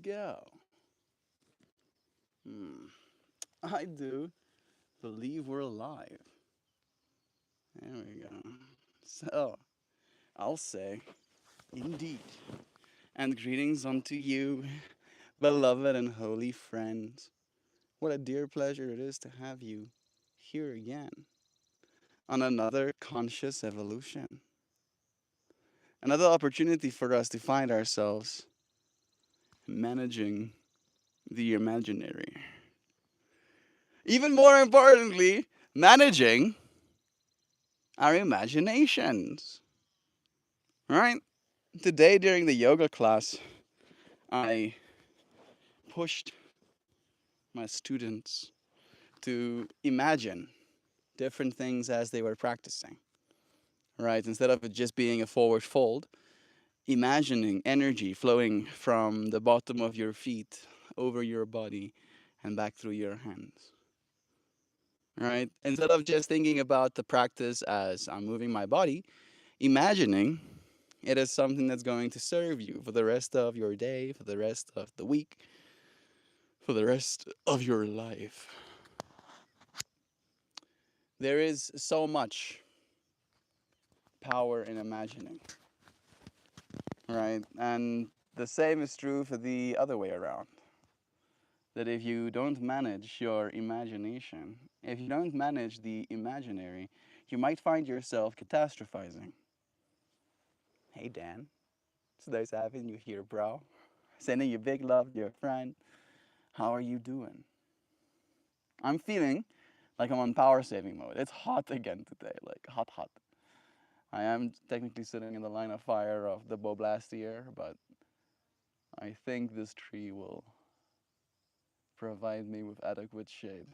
go. Hmm. I do believe we're alive. There we go. So, I'll say, indeed. And greetings unto you, beloved and holy friends. What a dear pleasure it is to have you here again on another conscious evolution. Another opportunity for us to find ourselves managing the imaginary. Even more importantly, managing our imaginations. Right? Today during the yoga class, I pushed my students to imagine different things as they were practicing. Right? Instead of it just being a forward fold, imagining energy flowing from the bottom of your feet over your body and back through your hands. Right? Instead of just thinking about the practice as I'm moving my body, imagining it is something that's going to serve you for the rest of your day, for the rest of the week, for the rest of your life. There is so much power in imagining, right? And the same is true for the other way around. That if you don't manage your imagination, if you don't manage the imaginary, you might find yourself catastrophizing. Hey, Dan. It's nice having you here, bro. Sending you big love, dear friend. How are you doing? I'm feeling like I'm on power saving mode. It's hot again today, like hot, hot. I am technically sitting in the line of fire of the Boblastier, but I think this tree will provide me with adequate shade.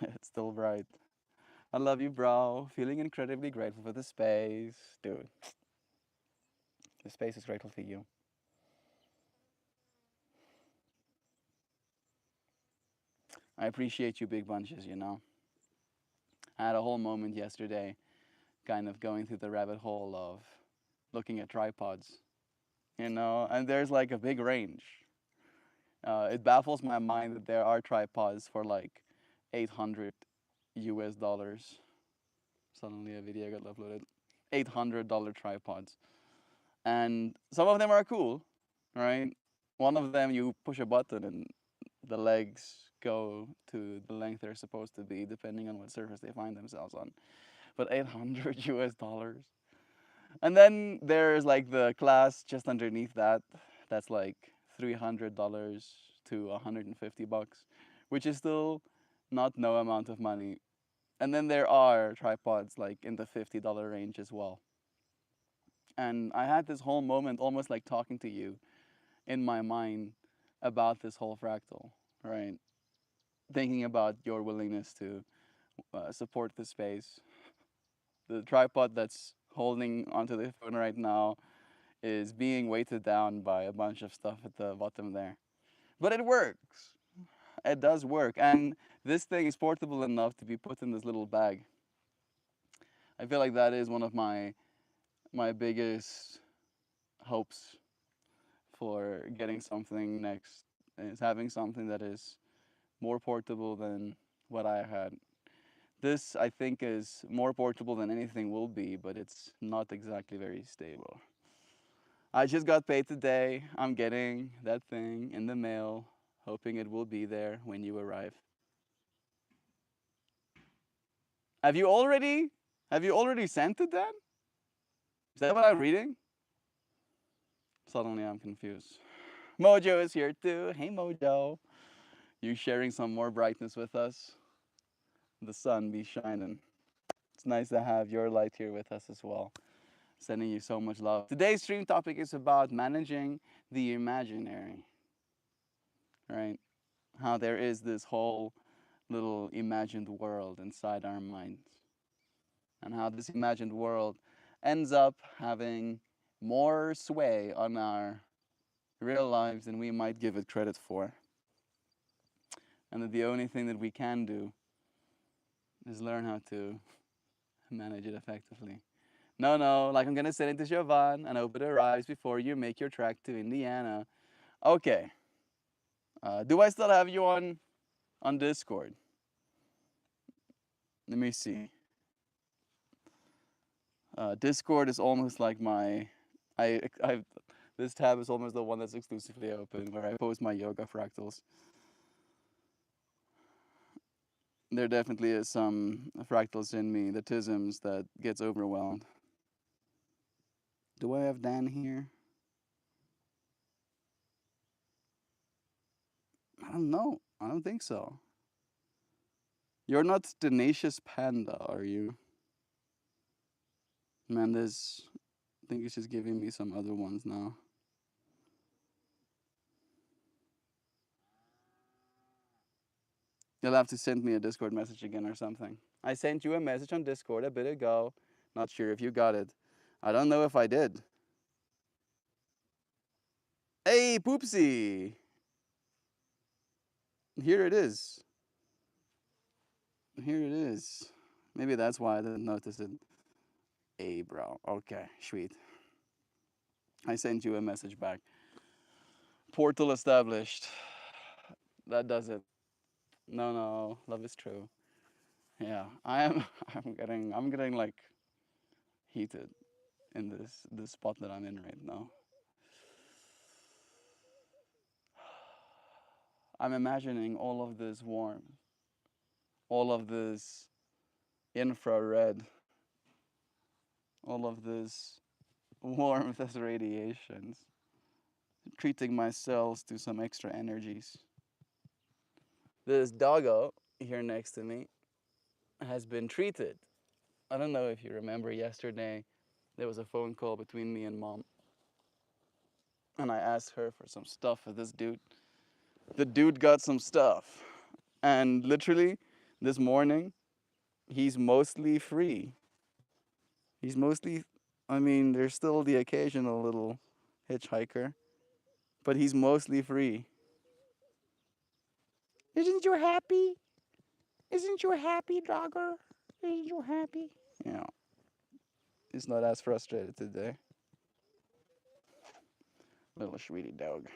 It's still bright. I love you, bro. Feeling incredibly grateful for the space. Dude, the space is grateful for you. I appreciate you, big bunches, you know. I had a whole moment yesterday kind of going through the rabbit hole of looking at tripods, you know, and there's like a big range. It baffles my mind that there are tripods for like 800 US dollars. Suddenly a video got uploaded. $800 tripods. And some of them are cool, right? One of them you push a button and the legs go to the length they're supposed to be, depending on what surface they find themselves on. But 800 US dollars. And then there's like the class just underneath that, that's like $300 to 150 bucks, which is still not no amount of money. And then there are tripods like in the $50 range as well. And I had this whole moment almost like talking to you in my mind about this whole fractal, right? Thinking about your willingness to support the space. The tripod that's holding onto the phone right now is being weighted down by a bunch of stuff at the bottom there. But it works. It does work. And this thing is portable enough to be put in this little bag. I feel like that is one of my biggest hopes for getting something next is having something that is more portable than what I had. This I think is more portable than anything will be, but it's not exactly very stable. I just got paid today. I'm getting that thing in the mail, hoping it will be there when you arrive. Have you already sent it then? Is that what I'm reading? Suddenly I'm confused. Mojo is here too. Hey Mojo. You sharing some more brightness with us? The sun be shining. It's nice to have your light here with us as well. Sending you so much love. Today's stream topic is about managing the imaginary. Right? How there is this whole little imagined world inside our minds. And how this imagined world ends up having more sway on our real lives than we might give it credit for. And that the only thing that we can do is learn how to manage it effectively. No, no, like I'm gonna send it to Jovan and hope it arrives before you make your trek to Indiana. Okay. Do I still have you on Discord? Let me see. Discord is almost like my I this tab is almost the one that's exclusively open where I post my yoga fractals. There definitely is some fractals in me, the tisms that gets overwhelmed. Do I have Dan here? I don't know. I don't think so. You're not Tenacious Panda, are you? Man, this I think it's just giving me some other ones now. You'll have to send me a Discord message again or something. I sent you a message on Discord a bit ago. Not sure if you got it. I don't know if I did. Hey, Poopsie! Here it is. Here it is. Maybe that's why I didn't notice it. Hey, bro. Okay, sweet. I sent you a message back. Portal established. That does it. No, no, love is true. Yeah, I am. I'm getting like heated in this spot that I'm in right now. I'm imagining all of this warmth, all of this infrared, all of this warmth as radiations, treating my cells to some extra energies. This doggo here next to me has been treated. I don't know if you remember yesterday, there was a phone call between me and mom, and I asked her for some stuff for this dude. The dude got some stuff, and literally this morning, he's mostly free. He's mostly, I mean, there's still the occasional little hitchhiker, but he's mostly free. Isn't you happy? Isn't you happy, dogger? Isn't you happy? Yeah, he's not as frustrated today. Little sweetie dog.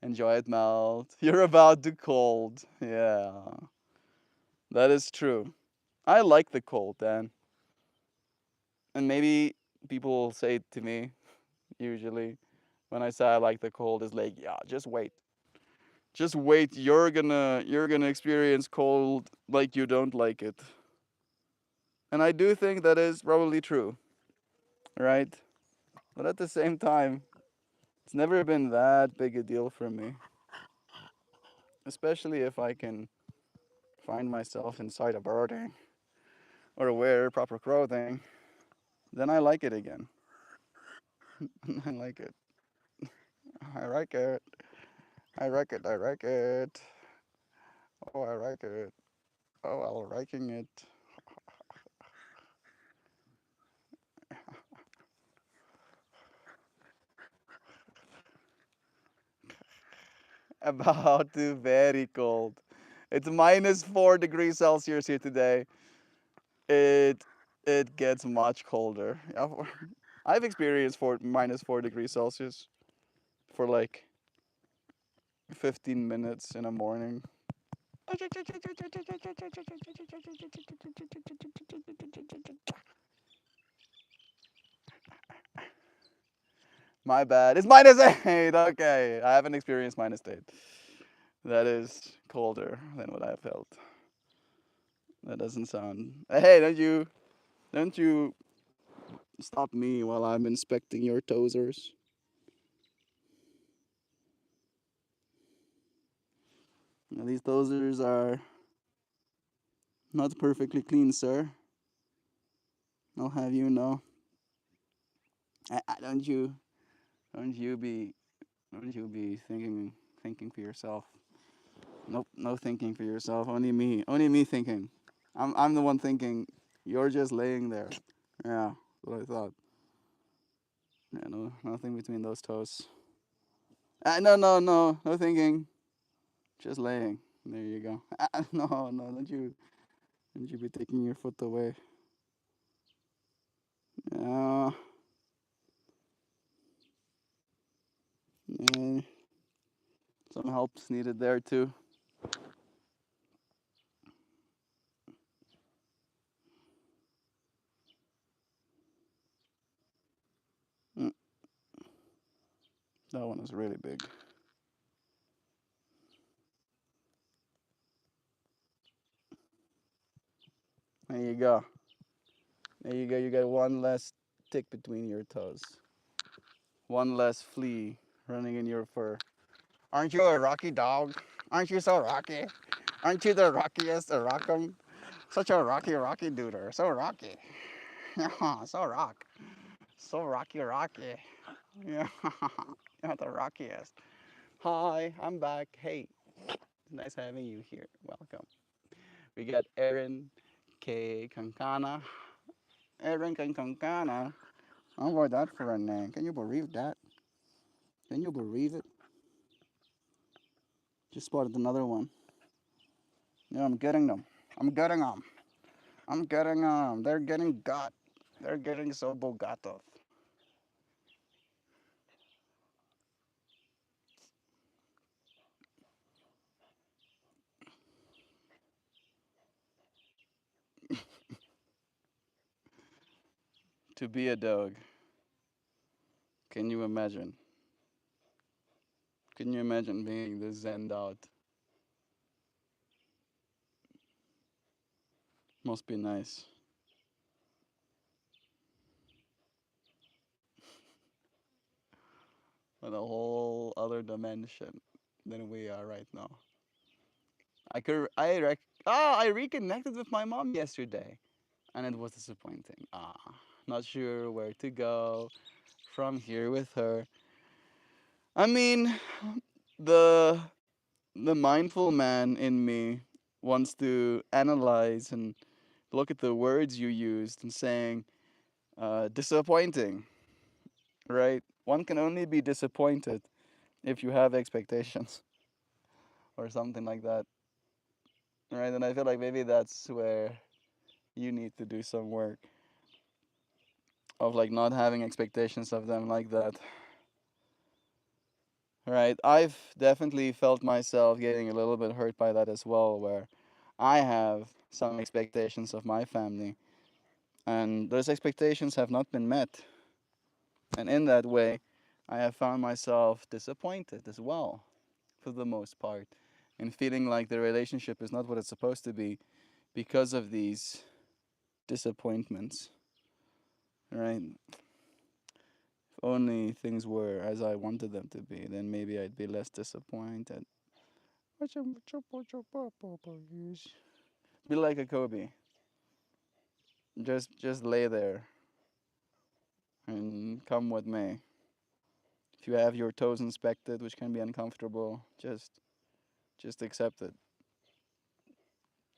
Enjoy it, Melt. You're about to cold. Yeah, that is true. I like the cold, Dan. And maybe people will say to me, usually, when I say I like the cold, is like, yeah, just wait. Just wait. You're gonna experience cold like you don't like it. And I do think that is probably true, right? But at the same time, it's never been that big a deal for me. Especially if I can find myself inside a building or wear proper clothing, then I like it again. I like it. I like it. I like it. I like it. Oh, I like it. Oh, I'm liking it. About to very cold. It's minus 4 degrees Celsius here today. It it gets much colder. Yeah, I've experienced minus 4 degrees Celsius for like 15 minutes in the morning. My bad. It's -8. Okay, I haven't experienced -8. That is colder than what I felt. That doesn't sound. Hey, don't you stop me while I'm inspecting your toesers. Now, these toesers are not perfectly clean, sir. I'll have you know. Don't you don't you be don't you be thinking for yourself. Nope, no thinking for yourself. Only me thinking. I'm the one thinking. You're just laying there. Yeah, that's what I thought. Yeah, no, nothing between those toes. No, no, no, no thinking. Just laying. There you go. No, no, don't you be taking your foot away. Yeah. Yeah. Some help's needed there too. Mm, that one is really big. There you go. There you go. You got one less tick between your toes. One less flea running in your fur. Aren't you a rocky dog? Aren't you so rocky? Aren't you the rockiest of rockum? Such a rocky duder. So rocky. Yeah, so rock. So rocky. Yeah, you're the rockiest. Hi, I'm back. Hey, nice having you here. Welcome. We got Erin K. Kankana. Erin K. Kankana. How about that for a name? Can you believe that? Can you believe it? Just spotted another one. Yeah, I'm getting them. I'm getting them. I'm getting them. They're getting got. They're getting so bogato. To be a dog, can you imagine? Can you imagine being this zened out? Must be nice. On a whole other dimension than we are right now. I reconnected with my mom yesterday, and it was disappointing. Not sure where to go from here with her. I mean, the the mindful man in me wants to analyze and look at the words you used and saying disappointing, right? One can only be disappointed if you have expectations or something like that, right? And I feel like maybe that's where you need to do some work of like not having expectations of them like that. Right? I've definitely felt myself getting a little bit hurt by that as well, where I have some expectations of my family, and those expectations have not been met. And in that way, I have found myself disappointed as well, for the most part, and feeling like the relationship is not what it's supposed to be because of these disappointments. Right? If only things were as I wanted them to be, then maybe I'd be less disappointed. Be like a Kobe. Just lay there and come with me. If you have your toes inspected, which can be uncomfortable, just accept it.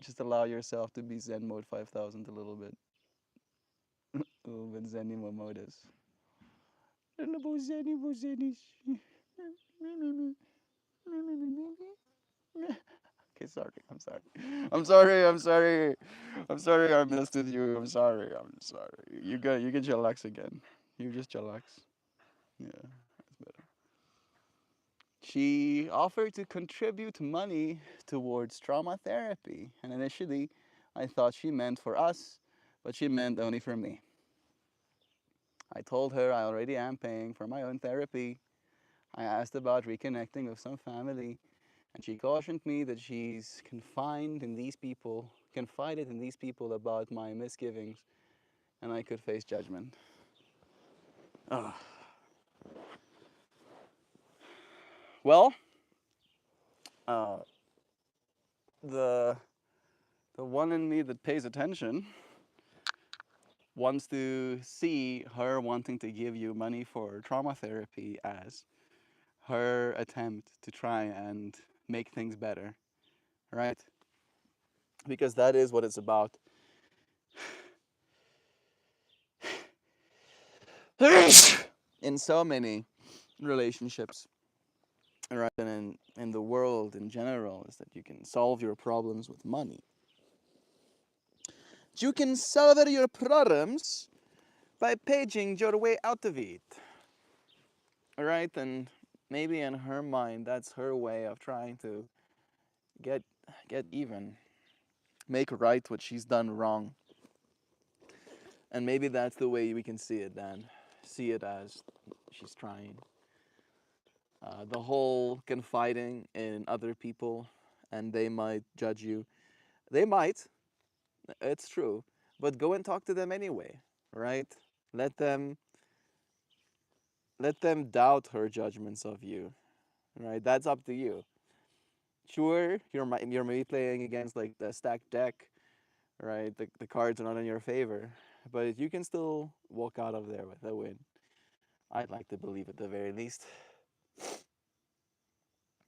Just allow yourself to be Zen mode 5000 a little bit. A little bit Zenimo modus. A little Zenimo Zenis. Okay, sorry. I'm sorry. I'm sorry. I'm sorry. I'm sorry. I messed with you. I'm sorry. I'm sorry. You can chillax again. You just chillax. Yeah, that's better. She offered to contribute money towards trauma therapy, and initially, I thought she meant for us, but she meant only for me. I told her I already am paying for my own therapy. I asked about reconnecting with some family, and she cautioned me that she's confided in these people about my misgivings, and I could face judgment. Ugh. Well, uh, the the one in me that pays attention wants to see her wanting to give you money for trauma therapy as her attempt to try and make things better, right? Because that is what it's about. In so many relationships, right, and in the world in general, is that you can solve your problems with money. You can solve your problems by paging your way out of it. All right, and maybe in her mind, that's her way of trying to get get even, make right what she's done wrong. And maybe that's the way we can see it then. See it as she's trying. The whole confiding in other people and they might judge you. They might, it's true. But go and talk to them anyway, right? Let them let them doubt her judgments of you, right? That's up to you. Sure, you're maybe playing against like the stacked deck, right? The cards are not in your favor, but you can still walk out of there with a win. I'd like to believe at the very least.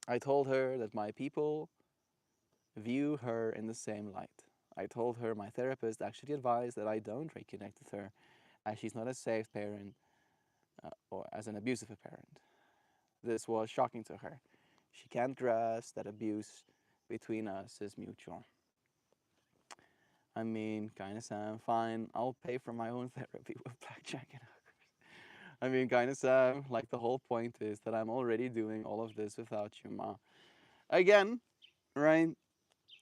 I told her that my people view her in the same light. I told her my therapist actually advised that I don't reconnect with her as she's not a safe parent or as an abusive parent. This was shocking to her. She can't grasp that abuse between us is mutual. I mean, kinda Sam, fine, I'll pay for my own therapy with blackjack and hookers. I mean, kinda Sam, like the whole point is that I'm already doing all of this without you, Ma. Again, right?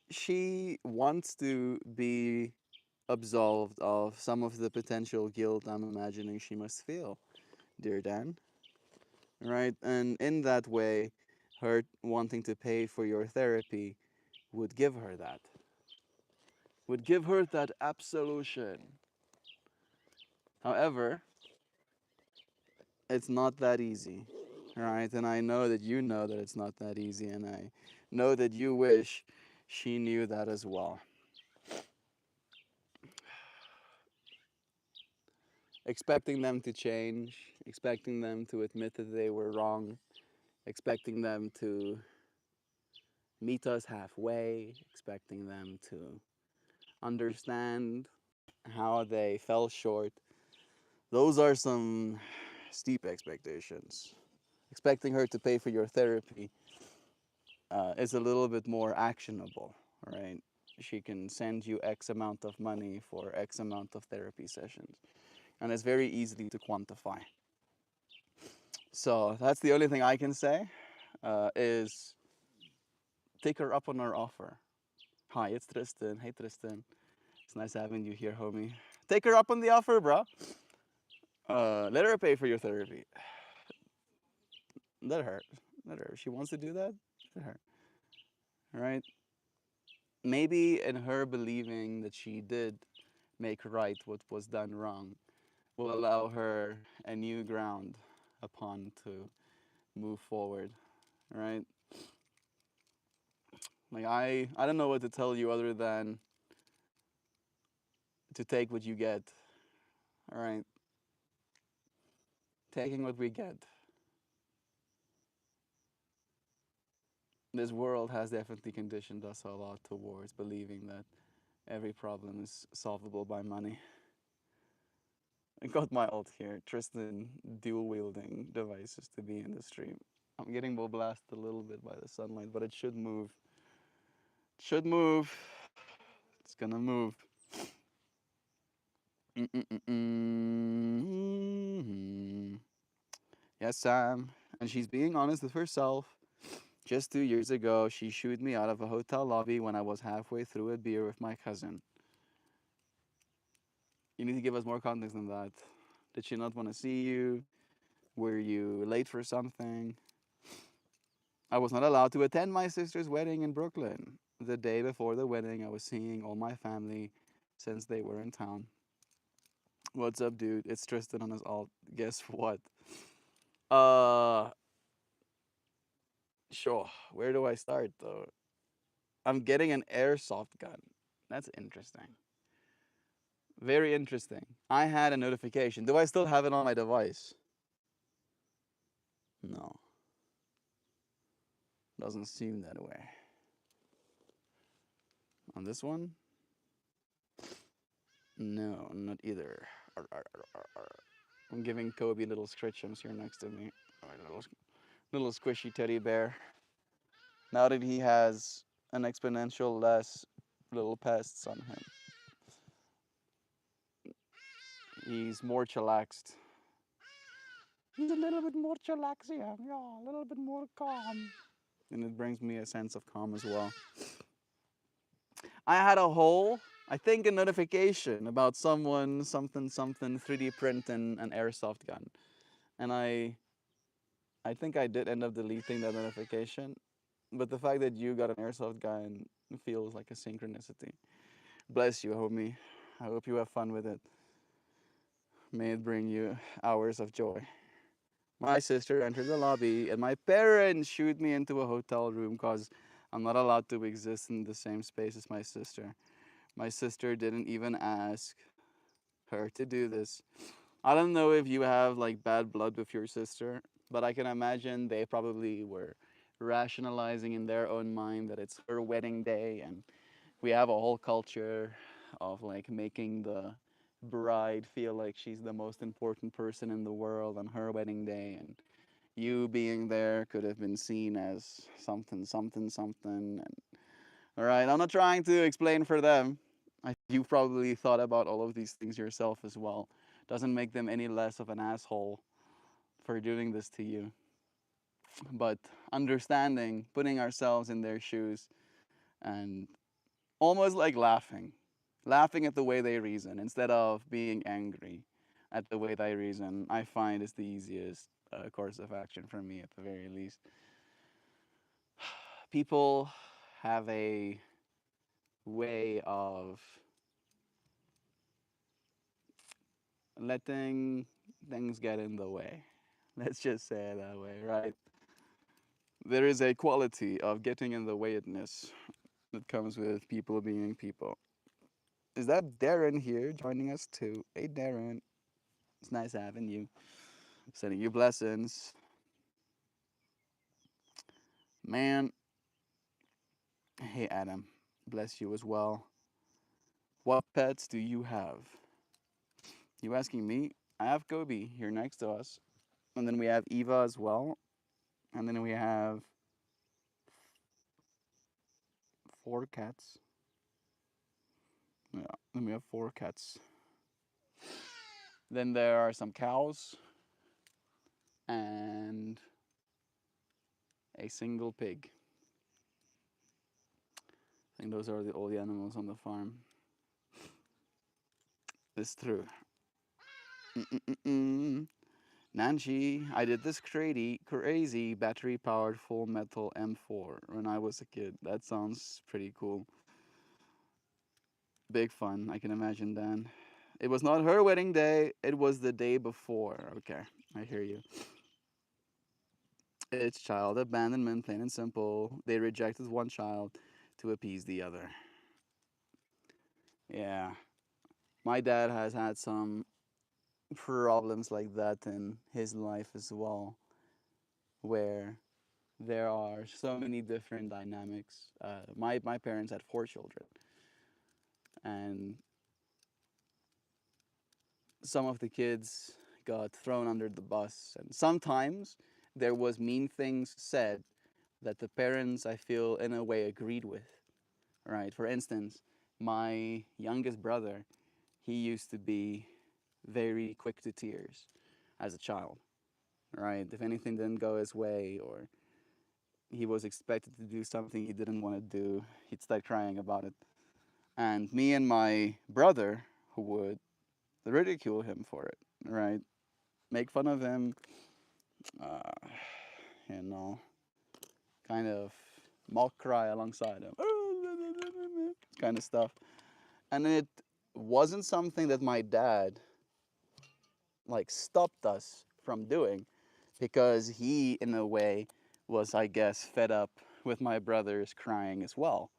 She wants to be absolved of some of the potential guilt I'm imagining she must feel, dear Dan. Right? And in that way, her wanting to pay for your therapy would give her that. Would give her that absolution. However, it's not that easy. Right? And I know that you know that it's not that easy, and I know that you wish she knew that as well. Expecting them to change, expecting them to admit that they were wrong, expecting them to meet us halfway, expecting them to understand how they fell short. Those are some steep expectations. Expecting her to pay for your therapy is a little bit more actionable, right? She can send you X amount of money for X amount of therapy sessions, and it's very easily to quantify. So that's the only thing I can say is take her up on her offer. Hi, it's Tristan. Hey, Tristan. It's nice having you here, homie. Take her up on the offer, bro. Let her pay for your therapy. Let her. Let her. If she wants to do that, let her. All right? Maybe in her believing that she did make right what was done wrong will allow her a new ground upon to move forward. All right? Like I don't know what to tell you other than to take what you get. All right? Taking what we get. This world has definitely conditioned us a lot towards believing that every problem is solvable by money. I got my alt here, Tristan dual wielding devices to be in the stream. I'm getting blasted a little bit by the sunlight, but it should move. It should move. It's gonna move. Mm-mm-mm-mm. Yes, Sam. And she's being honest with herself. Just 2 years ago, she shooed me out of a hotel lobby when I was halfway through a beer with my cousin. You need to give us more context than that. Did she not want to see you? Were you late for something? I was not allowed to attend my sister's wedding in Brooklyn. The day before the wedding, I was seeing all my family since they were in town. What's up, dude? It's Tristan on his alt. Guess what? Uh, sure. Where do I start though? I'm getting an airsoft gun. That's interesting. Very interesting. I had a notification. Do I still have it on my device? No. Doesn't seem that way. On this one? No, not either. Arr, arr, arr, arr, arr. I'm giving Kobe little scritchums here next to me. Little squishy teddy bear. Now that he has an exponential less little pests on him. He's more chillaxed. He's a little bit more chillaxed, yeah, a little bit more calm. And it brings me a sense of calm as well. I had a whole, I think, a notification about someone, something, something, 3D print and an airsoft gun. And I think I did end up deleting that notification. But the fact that you got an airsoft gun feels like a synchronicity. Bless you, homie. I hope you have fun with it. May it bring you hours of joy. My sister entered the lobby, and my parents shooed me into a hotel room because I'm not allowed to exist in the same space as my sister. My sister didn't even ask her to do this. I don't know if you have like bad blood with your sister, but I can imagine they probably were rationalizing in their own mind that it's her wedding day, and we have a whole culture of like making the bride feel like she's the most important person in the world on her wedding day, and you being there could have been seen as something, something, something. And all right, I'm not trying to explain for them. You've probably thought about all of these things yourself as well. Doesn't make them any less of an asshole for doing this to you. But understanding, putting ourselves in their shoes, and almost like laughing at the way they reason instead of being angry at the way they reason, I find is the easiest course of action for me at the very least. People have a way of letting things get in the way. Let's just say it that way, right? There is a quality of getting in the wayedness that comes with people being people. Is that Darren here joining us too? Hey, Darren. It's nice having you. Sending you blessings. Man, hey, Adam. Bless you as well. What pets do you have? You asking me? I have Kobe here next to us. And then we have Eva as well. And then we have 4 cats. Yeah, then we have 4 cats. Then there are some cows and a single pig. I think those are all the animals on the farm. It's true. Mm-mm-mm. Nanchi, I did this crazy battery powered full metal M4 when I was a kid. That sounds pretty cool. Big fun, I can imagine, Dan. It was not her wedding day, it was the day before. Okay, I hear you. It's child abandonment, plain and simple. They rejected one child to appease the other. Yeah. My dad has had some problems like that in his life as well, where there are so many different dynamics. My parents had 4 children, and some of the kids got thrown under the bus, and sometimes there was mean things said that the parents, I feel, in a way agreed with. Right? For instance, my youngest brother, he used to be very quick to tears as a child. Right? If anything didn't go his way, or he was expected to do something he didn't want to do, he'd start crying about it. And me and my brother, who would ridicule him for it, right? Make fun of him, uh, you know, kind of mock cry alongside him, kind of stuff. And it wasn't something that my dad like stopped us from doing, because he, in a way, was, I guess, fed up with my brothers crying as well,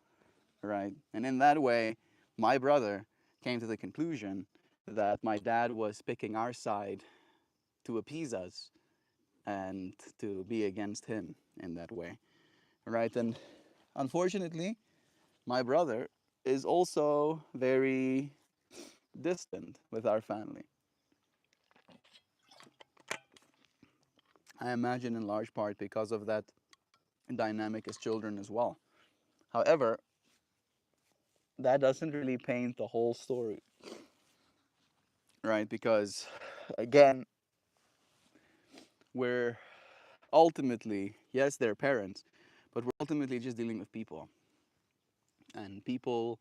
right? And in that way, my brother came to the conclusion that my dad was picking our side to appease us and to be against him in that way, right? And unfortunately, my brother is also very distant with our family. I imagine in large part because of that dynamic as children as well. However, that doesn't really paint the whole story. right? Because again, we're ultimately, yes, they're parents, but we're ultimately just dealing with people. And people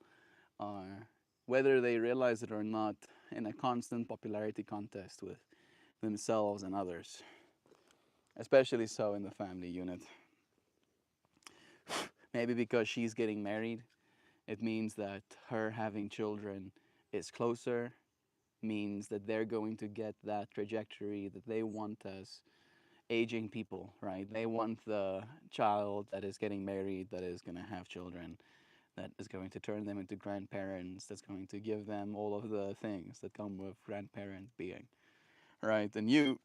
are, whether they realize it or not, in a constant popularity contest with themselves and others, especially so in the family unit. Maybe because she's getting married, it means that her having children is closer, means that they're going to get that trajectory that they want as aging people, right? They want the child that is getting married, that is going to have children, that is going to turn them into grandparents, that's going to give them all of the things that come with grandparent being, right? And you,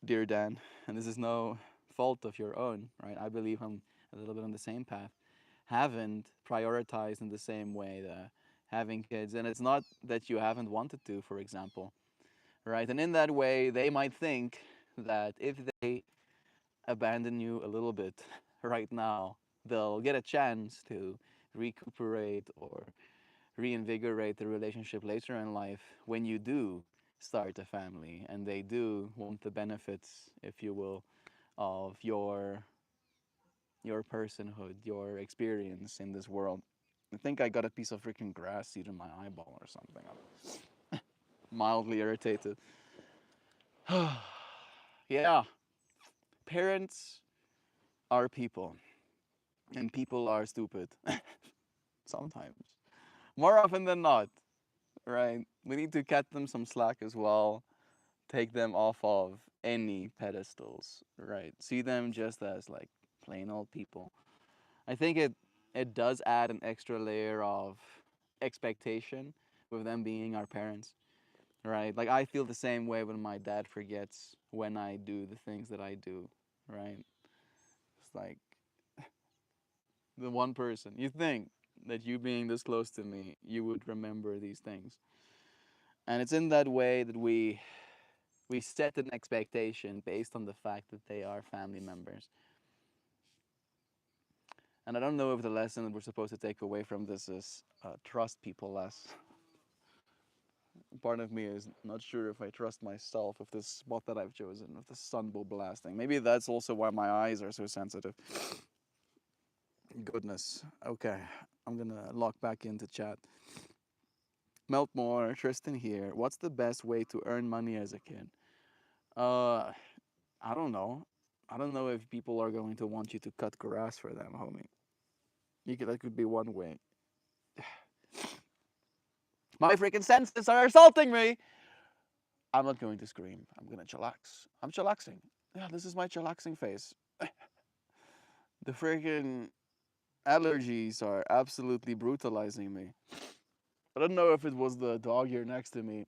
dear Dan, and this is no fault of your own, right? I believe I'm a little bit on the same path, haven't prioritized in the same way the having kids. And it's not that you haven't wanted to, for example, right? And in that way, they might think that if they abandon you a little bit right now, they'll get a chance to recuperate or reinvigorate the relationship later in life when you do start a family and they do want the benefits, if you will, of your personhood, your experience in this world. I think I got a piece of freaking grass seed in my eyeball or something. I'm mildly irritated. Yeah, parents are people, and people are stupid sometimes. More often than not, right? We need to cut them some slack as well. Take them off of any pedestals, right? See them just as like plain old people. I think it does add an extra layer of expectation with them being our parents, right? Like I feel the same way when my dad forgets when I do the things that I do, right? It's like the one person you think that you being this close to me, you would remember these things. And it's in that way that we set an expectation based on the fact that they are family members. And I don't know if the lesson that we're supposed to take away from this is trust people less. Part of me is not sure if I trust myself with this spot that I've chosen, with the sun blasting. Maybe that's also why my eyes are so sensitive. Goodness. Okay, I'm gonna log back into chat. Meltmore, Tristan here. What's the best way to earn money as a kid? Uh, I don't know. I don't know if people are going to want you to cut grass for them, homie. That could be one way. My freaking senses are assaulting me. I'm not going to scream. I'm gonna chillax. I'm chillaxing. Yeah, this is my chillaxing face. The freaking allergies are absolutely brutalizing me. I don't know if it was the dog here next to me.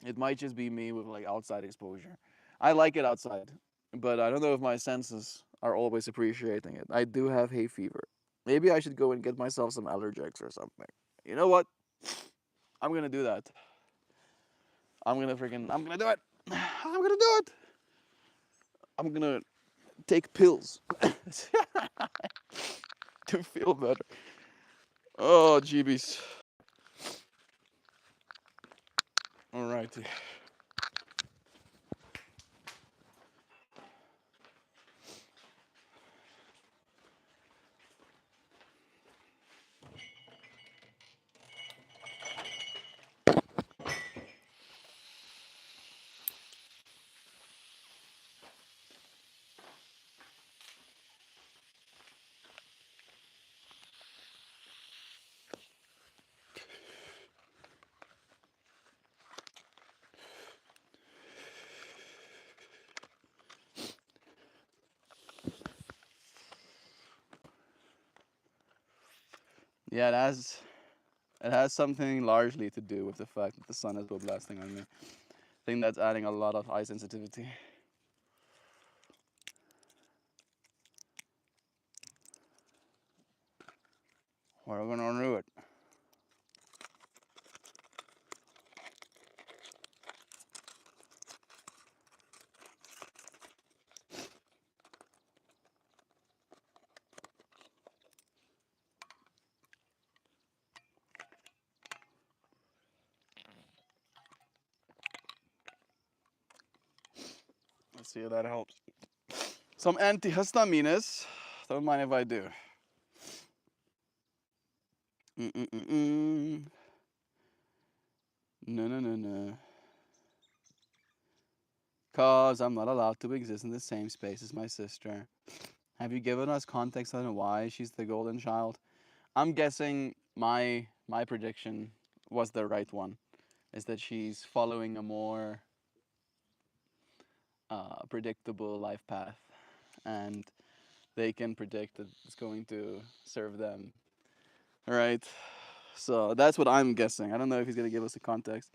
It might just be me with like outside exposure. I like it outside, but I don't know if my senses are always appreciating it. I do have hay fever. Maybe I should go and get myself some allergics or something. You know what? I'm gonna do that. I'm gonna do it. I'm gonna do it. I'm gonna take pills to feel better. Oh, jeebies. Alrighty. Yeah, it has something largely to do with the fact that the sun is so blasting on me. I think that's adding a lot of eye sensitivity. We're gonna do it. See if that helps. Some antihistamines. Don't mind if I do. Mm-mm-mm-mm. No, no, no, no. Cause I'm not allowed to exist in the same space as my sister. Have you given us context on why she's the golden child? I'm guessing my prediction was the right one. Is that she's following a more predictable life path, and they can predict that it's going to serve them. All right. So that's what I'm guessing. I don't know if he's gonna give us a context.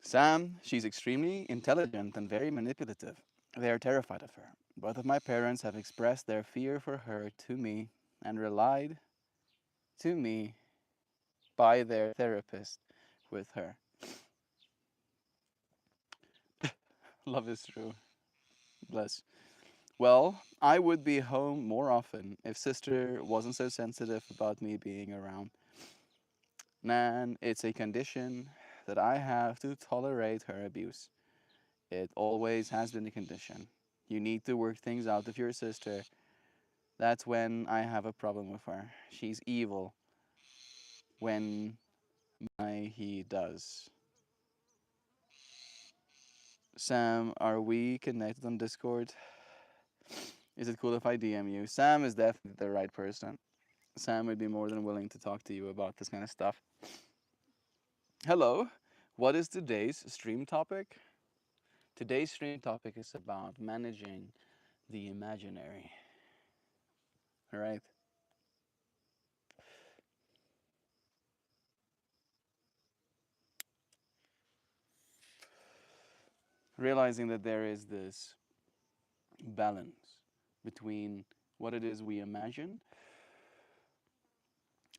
Sam, she's extremely intelligent and very manipulative. They are terrified of her. Both of my parents have expressed their fear for her to me and relied to me by their therapist with her. Love is true. Bless. Well, I would be home more often if sister wasn't so sensitive about me being around. Nan, it's a condition that I have to tolerate her abuse. It always has been a condition. You need to work things out with your sister. That's when I have a problem with her. She's evil when he does. Sam, are we connected on Discord? Is it cool if I DM you? Sam is definitely the right person. Sam would be more than willing to talk to you about this kind of stuff. Hello, what is today's stream topic? Today's stream topic is about managing the imaginary. All right. Realizing that there is this balance between what it is we imagine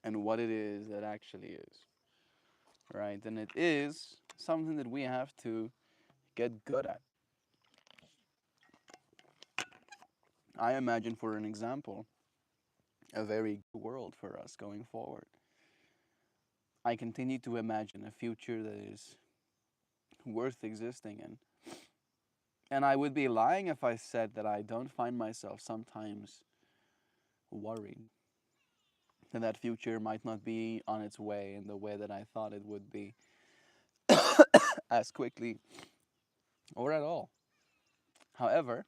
and what it is that actually is. Right? And it is something that we have to get good at. I imagine, for an example, a very good world for us going forward. I continue to imagine a future that is worth existing in. And I would be lying if I said that I don't find myself sometimes worried that that future might not be on its way in the way that I thought it would be as quickly or at all. However,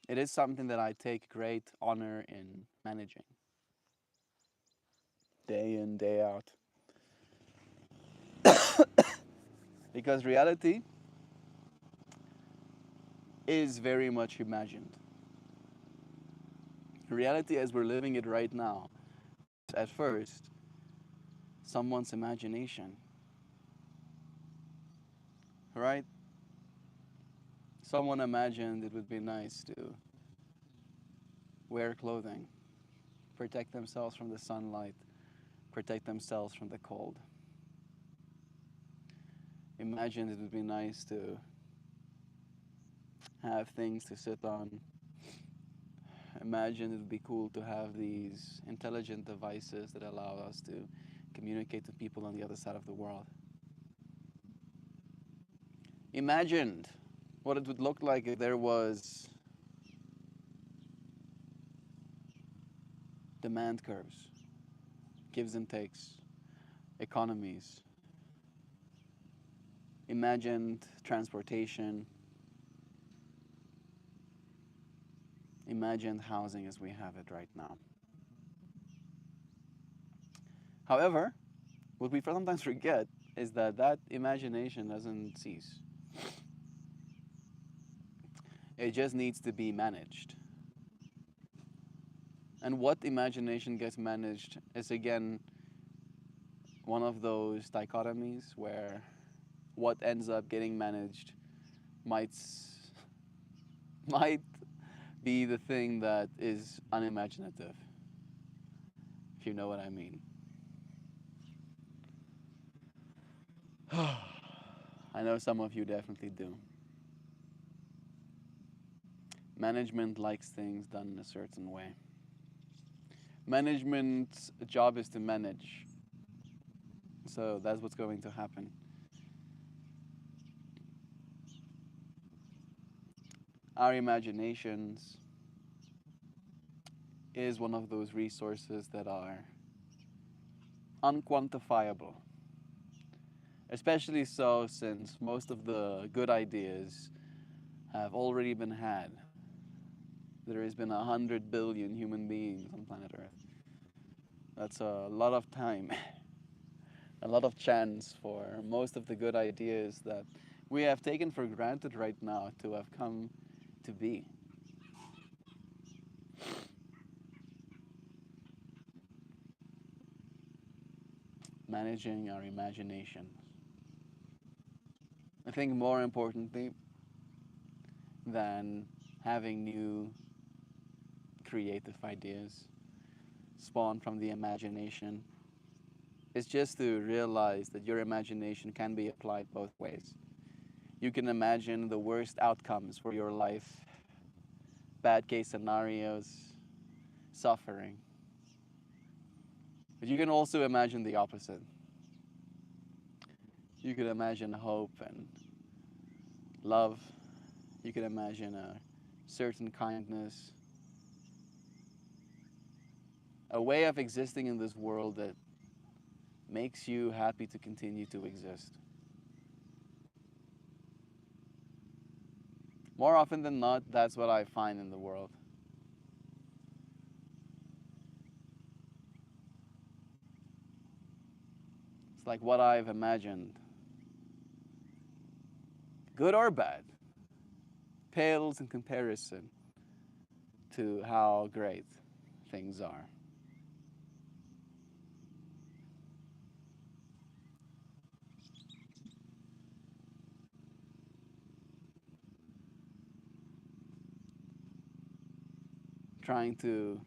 it is something that I take great honor in managing day in, day out. Because reality is very much imagined. Reality as we're living it right now, at first, someone's imagination, right? Someone imagined it would be nice to wear clothing, protect themselves from the sunlight, protect themselves from the cold. Imagined it would be nice to have things to sit on. Imagine it would be cool to have these intelligent devices that allow us to communicate to people on the other side of the world. Imagined what it would look like if there was demand curves, gives and takes, economies. Imagined transportation. Imagined housing as we have it right now. However, what we sometimes forget is that that imagination doesn't cease. It just needs to be managed. And what imagination gets managed is again one of those dichotomies where what ends up getting managed might might be the thing that is unimaginative, if you know what I mean. I know some of you definitely do. Management likes things done in a certain way. Management's job is to manage. So that's what's going to happen. Our imaginations is one of those resources that are unquantifiable. Especially so since most of the good ideas have already been had. There has been 100 billion human beings on planet Earth. That's a lot of time, a lot of chance for most of the good ideas that we have taken for granted right now to have come to be. Managing our imaginations. I think more importantly than having new creative ideas spawn from the imagination is just to realize that your imagination can be applied both ways. You can imagine the worst outcomes for your life, bad case scenarios, suffering. But you can also imagine the opposite. You can imagine hope and love. You can imagine a certain kindness, a way of existing in this world that makes you happy to continue to exist. More often than not, that's what I find in the world. It's like what I've imagined, good or bad, pales in comparison to how great things are. Trying to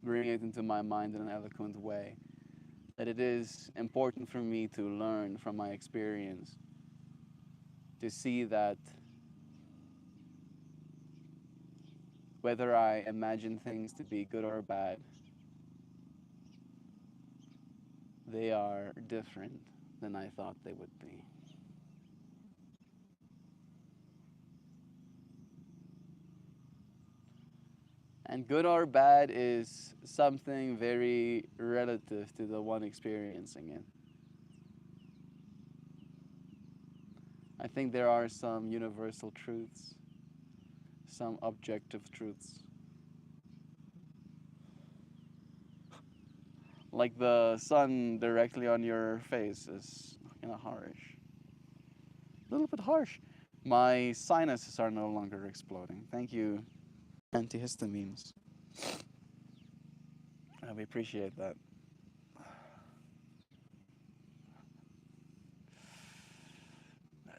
bring it into my mind in an eloquent way, that it is important for me to learn from my experience, to see that whether I imagine things to be good or bad, they are different than I thought they would be. And good or bad is something very relative to the one experiencing it. I think there are some universal truths, some objective truths. Like the sun directly on your face is kind of harsh. A little bit harsh. My sinuses are no longer exploding. Thank you, antihistamines. We appreciate that.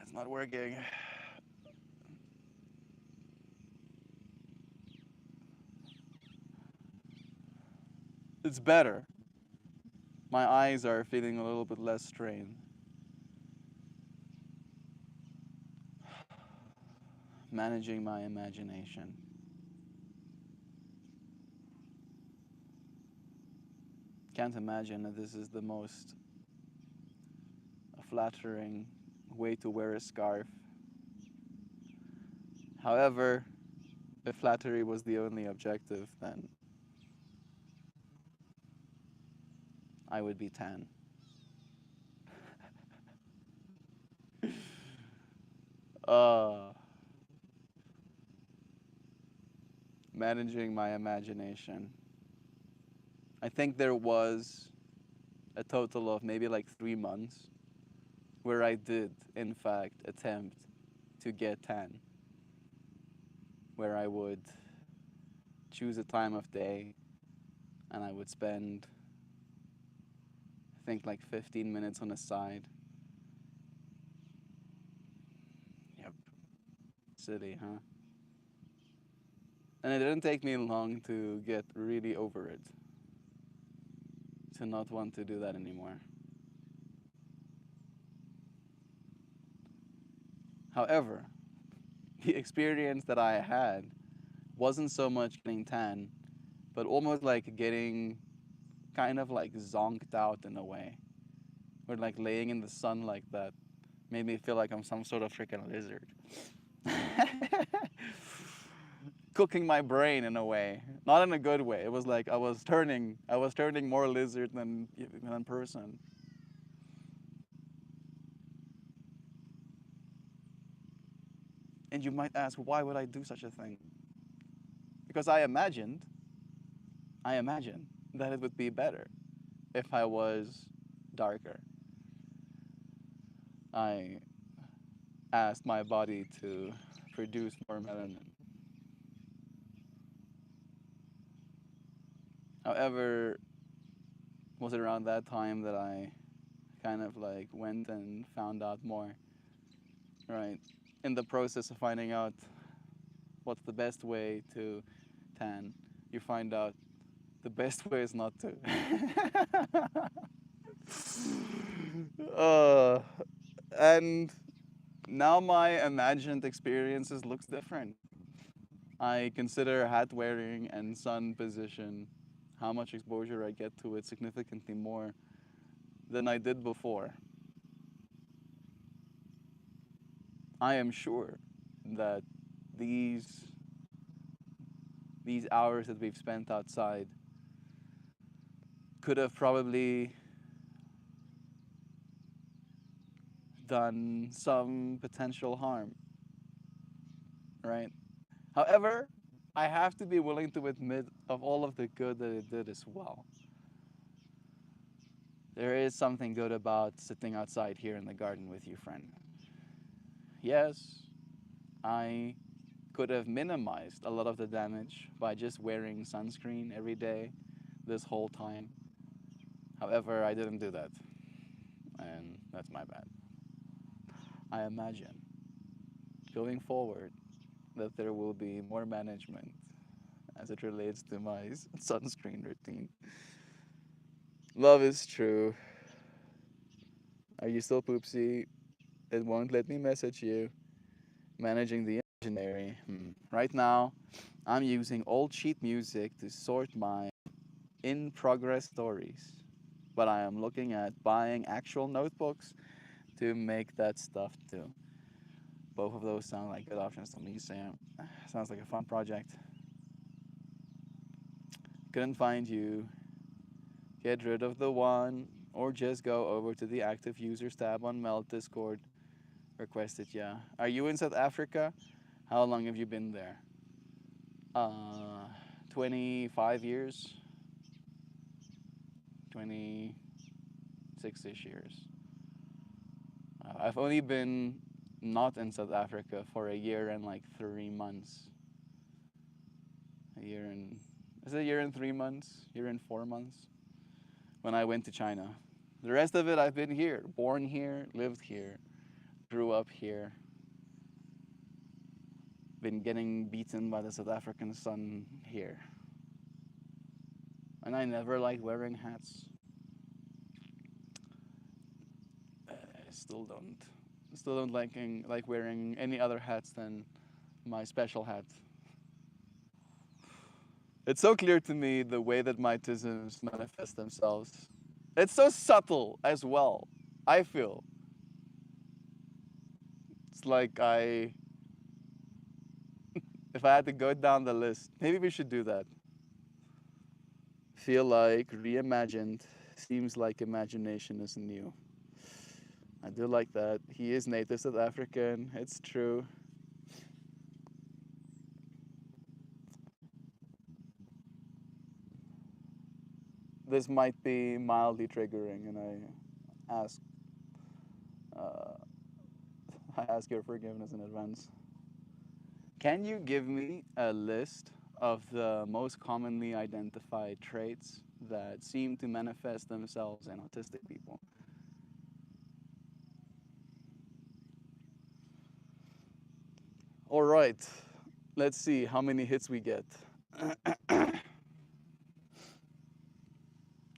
It's not working. It's better. My eyes are feeling a little bit less strained. Managing my imagination. Can't imagine that this is the most flattering way to wear a scarf. However, if flattery was the only objective, then I would be tan. uh, Managing my imagination. I think there was a total of maybe like 3 months where I did, in fact, attempt to get tan. Where I would choose a time of day and I would spend, I think, like 15 minutes on a side. Yep. Silly, huh? And it didn't take me long to get really over it, to not want to do that anymore. However, the experience that I had wasn't so much getting tan, but almost like getting kind of like zonked out in a way. Or like laying in the sun like that made me feel like I'm some sort of freaking lizard. Cooking my brain in a way, not in a good way. It was like I was turning more lizard than person. And you might ask, why would I do such a thing? Because I imagined that it would be better if I was darker. I asked my body to produce more melanin. However, was it around that time that I kind of like went and found out more, right? In the process of finding out what's the best way to tan, you find out the best way is not to. uh, and now my imagined experiences looks different. I consider hat wearing and sun position, how much exposure I get to it, significantly more than I did before. I am sure that these these hours that we've spent outside could have probably done some potential harm, right? However, I have to be willing to admit of all of the good that it did as well. There is something good about sitting outside here in the garden with you, friend. Yes, I could have minimized a lot of the damage by just wearing sunscreen every day this whole time. However, I didn't do that, and that's my bad. I imagine going forward that there will be more management as it relates to my sunscreen routine. Love is true. Are you still poopsy? It won't let me message you. Managing the imaginary. Right now, I'm using old sheet music to sort my in progress stories. But I am looking at buying actual notebooks to make that stuff too. Both of those sound like good options to me, Sam. Sounds like a fun project. Couldn't find you. Get rid of the one, or just go over to the active users tab on Melt Discord. Requested, yeah. Are you in South Africa? How long have you been there? 25 years, 26-ish years. I've only been not in South Africa for a year and like 3 months. A year and is it a year and 3 months? Year and 4 months when I went to China. The rest of it, I've been here, born here, lived here, grew up here. Been getting beaten by the South African sun here. And I never liked wearing hats. I still don't like wearing any other hats than my special hat. It's so clear to me the way that my tisms manifest themselves. It's so subtle as well. I feel it's like if I had to go down the list, maybe we should do that. Feel like reimagined. Seems like imagination is new. I do like that. He is native South African. It's true. This might be mildly triggering, and ask uh, I ask your forgiveness in advance. Can you give me a list of the most commonly identified traits that seem to manifest themselves in autistic people? All right, let's see how many hits we get.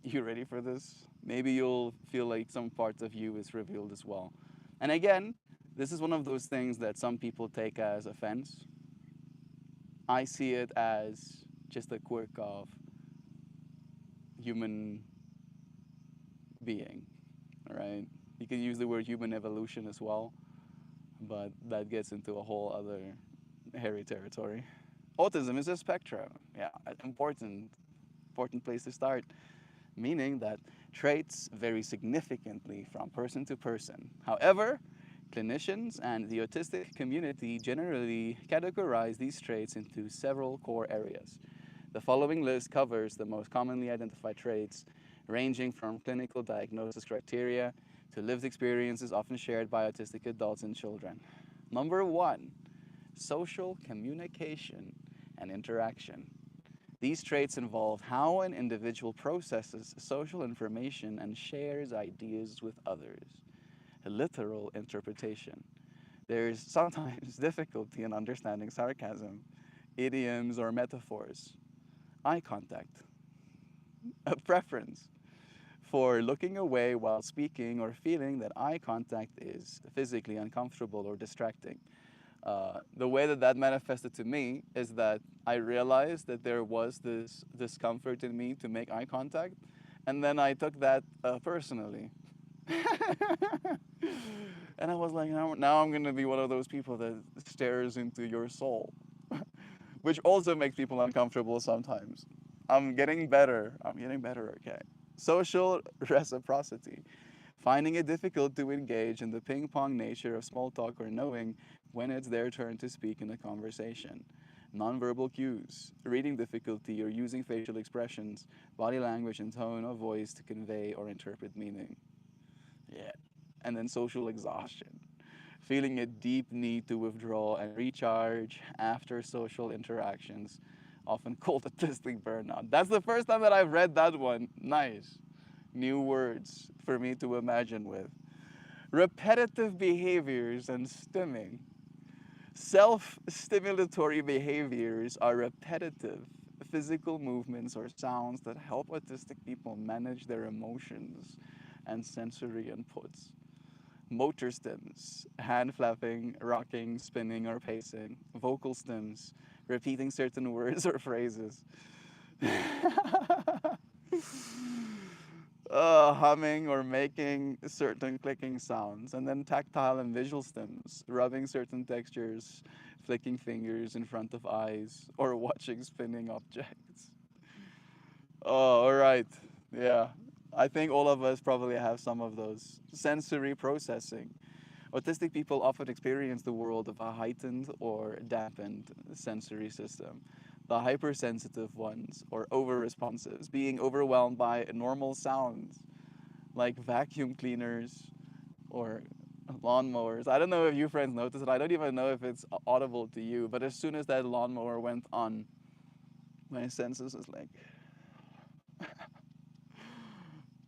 You ready for this? Maybe you'll feel like some parts of you is revealed as well. And again, this is one of those things that some people take as offense. I see it as just a quirk of human being, right? You can use the word human evolution as well, but that gets into a whole other hairy territory. Autism is a spectrum. Yeah, an important place to start, meaning that traits vary significantly from person to person. However, clinicians and the autistic community generally categorize these traits into several core areas. The following list covers the most commonly identified traits, ranging from clinical diagnosis criteria to lived experiences often shared by autistic adults and children. Number one, social communication and interaction. These traits involve how an individual processes social information and shares ideas with others. Literal interpretation. There's sometimes difficulty in understanding sarcasm, idioms, or metaphors. Eye contact. A preference for looking away while speaking or feeling that eye contact is physically uncomfortable or distracting. The way that that manifested to me is that I realized that there was this discomfort in me to make eye contact, and then I took that personally. And I was like, now I'm gonna be one of those people that stares into your soul, which also makes people uncomfortable sometimes. I'm getting better. Okay. Social reciprocity. Finding it difficult to engage in the ping pong nature of small talk or knowing when it's their turn to speak in a conversation. Nonverbal cues. Reading difficulty or using facial expressions, body language, and tone of voice to convey or interpret meaning. Yeah. And then social exhaustion. Feeling a deep need to withdraw and recharge after social interactions, often called autistic burnout. That's the first time that I've read that one. Nice. New words for me to imagine with. Repetitive behaviors and stimming. Self-stimulatory behaviors are repetitive physical movements or sounds that help autistic people manage their emotions and sensory inputs. Motor stims, hand flapping, rocking, spinning, or pacing. Vocal stims, repeating certain words or phrases. Humming or making certain clicking sounds. And then tactile and visual stims, rubbing certain textures, flicking fingers in front of eyes, or watching spinning objects. Oh, all right. Yeah. I think all of us probably have some of those. Sensory processing. Autistic people often experience the world of a heightened or dampened sensory system. The hypersensitive ones, or over-responsives, being overwhelmed by normal sounds like vacuum cleaners or lawnmowers. I don't know if you friends noticed it. I don't even know if it's audible to you, but as soon as that lawnmower went on, my senses was like,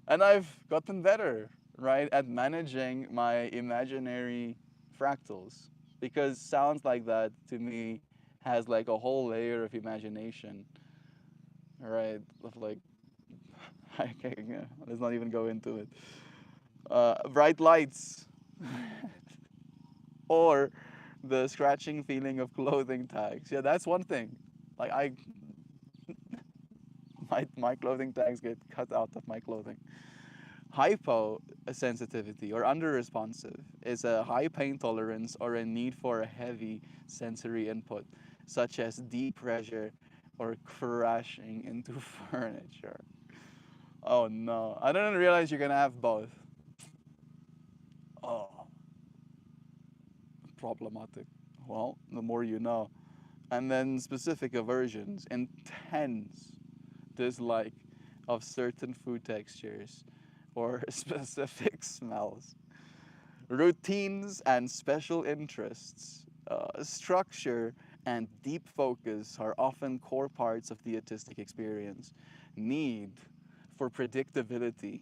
and I've gotten better, right, at managing my imaginary fractals, because sounds like that to me has like a whole layer of imagination, right? Of like, okay, yeah, let's not even go into it. Bright lights, or the scratching feeling of clothing tags. Yeah, that's one thing. Like my clothing tags get cut out of my clothing. Hyposensitivity or under-responsive is a high pain tolerance or a need for a heavy sensory input, such as deep pressure or crashing into furniture. Oh no, I didn't realize you're gonna have both. Oh, problematic. Well, the more you know. And then specific aversions, intense dislike of certain food textures or specific smells. Routines and special interests, structure and deep focus are often core parts of the autistic experience. Need for predictability,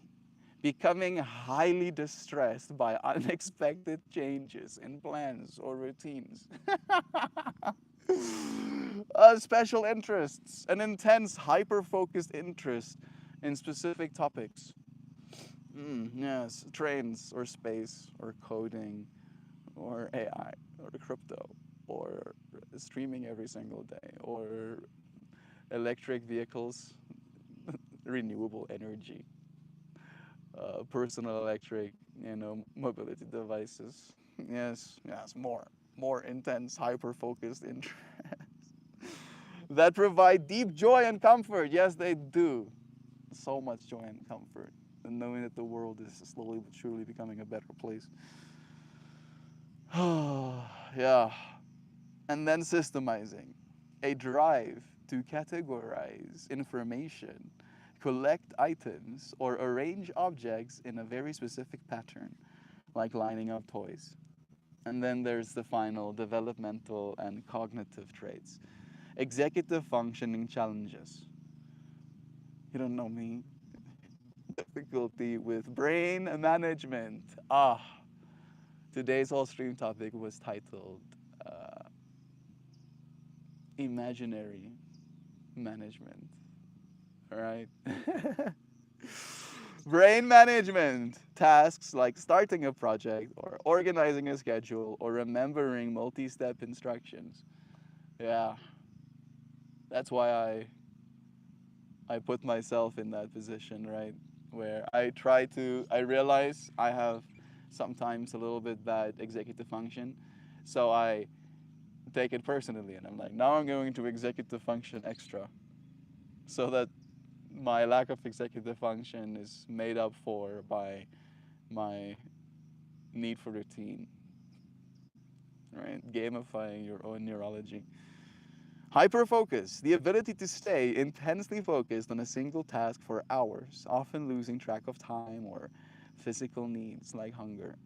becoming highly distressed by unexpected changes in plans or routines. Special interests, an intense, hyper-focused interest in specific topics. Yes, trains or space or coding or AI or crypto. or streaming every single day, or electric vehicles, renewable energy, personal electric, mobility devices. Yes, yes, more intense, hyper-focused interests that provide deep joy and comfort. Yes, they do. So much joy and comfort, and knowing that the world is slowly but surely becoming a better place. Yeah. And then systemizing, a drive to categorize information, collect items, or arrange objects in a very specific pattern, like lining up toys. And then there's the final developmental and cognitive traits. Executive functioning challenges. You don't know me. Difficulty with brain management. Today's whole stream topic was titled Imaginary Management. All right. Brain management tasks like starting a project or organizing a schedule or remembering multi-step instructions. Yeah, that's why I put myself in that position, right? Where I realize I have sometimes a little bit bad executive function. So I take it personally and I'm like, now I'm going to executive function extra so that my lack of executive function is made up for by my need for routine, right? Gamifying your own neurology. Hyperfocus, the ability to stay intensely focused on a single task for hours, often losing track of time or physical needs like hunger.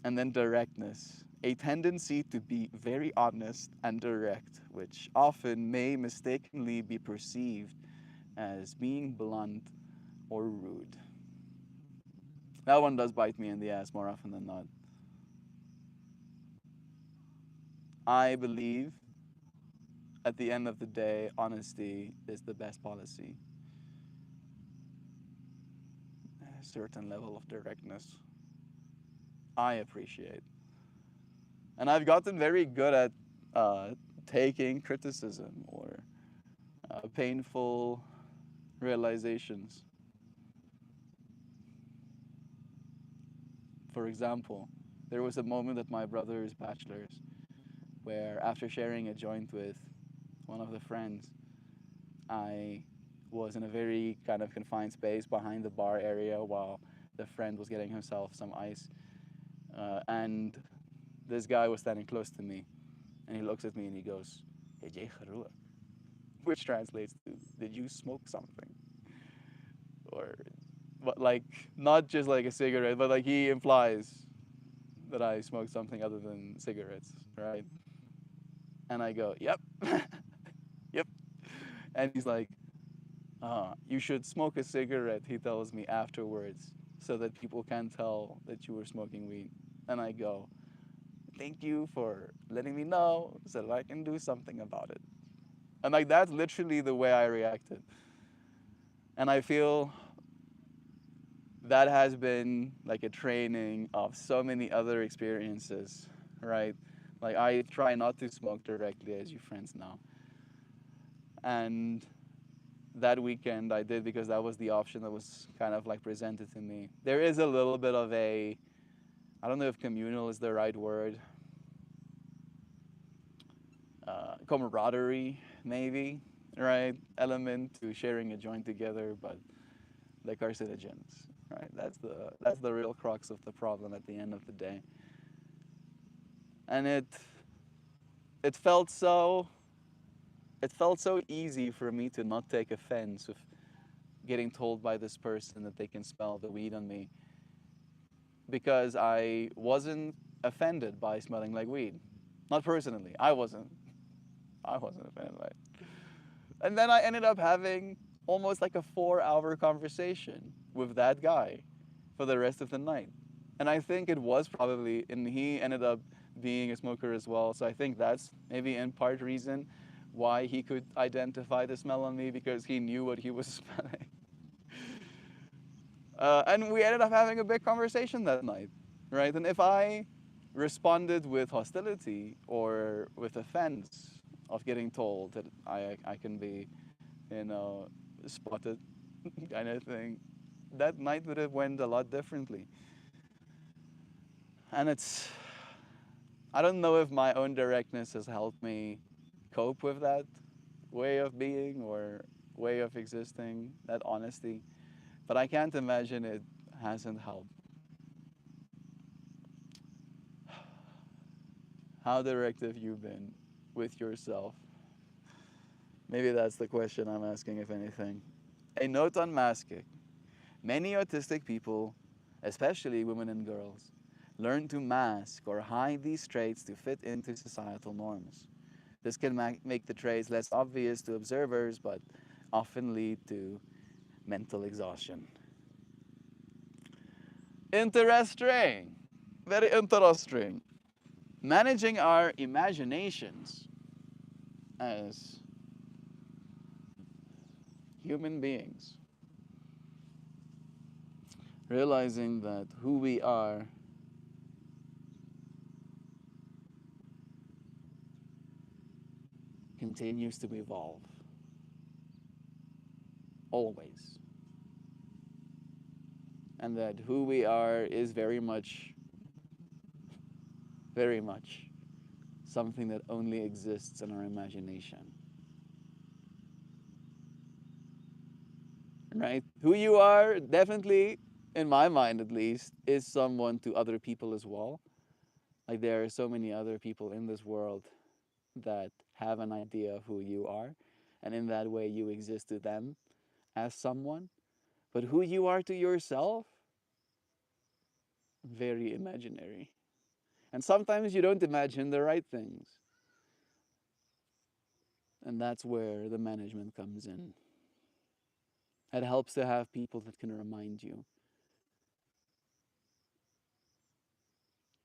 And then directness, a tendency to be very honest and direct, which often may mistakenly be perceived as being blunt or rude. That one does bite me in the ass more often than not. I believe at the end of the day, honesty is the best policy. A certain level of directness I appreciate. And I've gotten very good at taking criticism or painful realizations. For example, there was a moment at my brother's bachelor's where, after sharing a joint with one of the friends, I was in a very kind of confined space behind the bar area while the friend was getting himself some ice. And this guy was standing close to me, and he looks at me and he goes, "Hey, Jay Kharua," which translates to, "Did you smoke something?" Or, but like, not just like a cigarette, but like he implies that I smoked something other than cigarettes, right? And I go, "Yep, yep." And he's like, "You should smoke a cigarette," he tells me afterwards, "so that people can tell that you were smoking weed." And I go, "Thank you for letting me know so that I can do something about it." And like, that's literally the way I reacted. And I feel that has been like a training of so many other experiences, right? Like, I try not to smoke directly, as you friends know. And that weekend I did because that was the option that was kind of like presented to me. There is a little bit of a, I don't know if communal is the right word, camaraderie maybe, right? Element to sharing a joint together, but the carcinogens, right? That's the real crux of the problem at the end of the day. And it felt so easy for me to not take offense with getting told by this person that they can smell the weed on me, because I wasn't offended by smelling like weed. Not personally. I wasn't offended by it. And then I ended up having almost like a 4-hour conversation with that guy for the rest of the night. And I think it was probably, and he ended up being a smoker as well. So I think that's maybe in part reason why he could identify the smell on me, because he knew what he was smelling. And we ended up having a big conversation that night, right? And if I responded with hostility or with offense of getting told that I can be, you know, spotted kind of thing, that night would have went a lot differently. And I don't know if my own directness has helped me cope with that way of being or way of existing, that honesty, but I can't imagine it hasn't helped. How direct have you been with yourself? Maybe that's the question I'm asking, if anything. A note on masking. Many autistic people, especially women and girls, learn to mask or hide these traits to fit into societal norms. This can make the traits less obvious to observers, but often lead to mental exhaustion. Interesting. Very interesting. Managing our imaginations as human beings. Realizing that who we are continues to evolve. Always. And that who we are is very much something that only exists in our imagination. Right? Who you are, definitely, in my mind at least, is someone to other people as well. Like there are so many other people in this world that have an idea of who you are, and in that way you exist to them as someone. But who you are to yourself, very imaginary. And sometimes you don't imagine the right things. And that's where the management comes in. It helps to have people that can remind you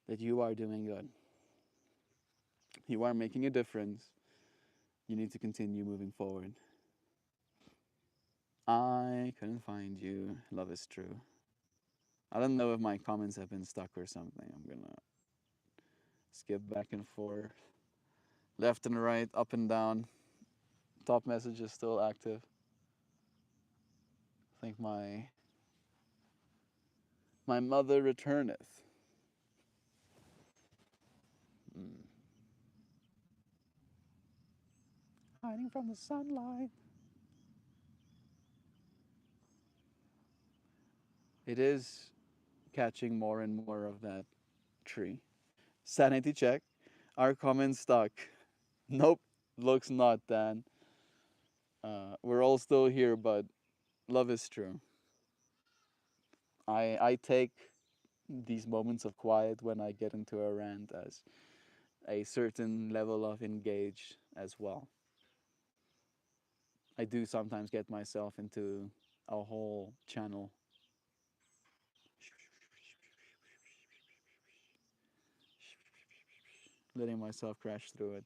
that you are doing good. You are making a difference. You need to continue moving forward. I couldn't find you. Love is true. I don't know if my comments have been stuck or something. I'm gonna skip back and forth, left and right, up and down. Top message is still active. I think my mother returneth. Mm. Hiding from the sunlight. It is catching more and more of that tree. Sanity check. Our comment stuck. Nope, looks not, Dan. We're all still here, but love is true. I take these moments of quiet when I get into a rant as a certain level of engage as well. I do sometimes get myself into a whole channel, letting myself crash through it.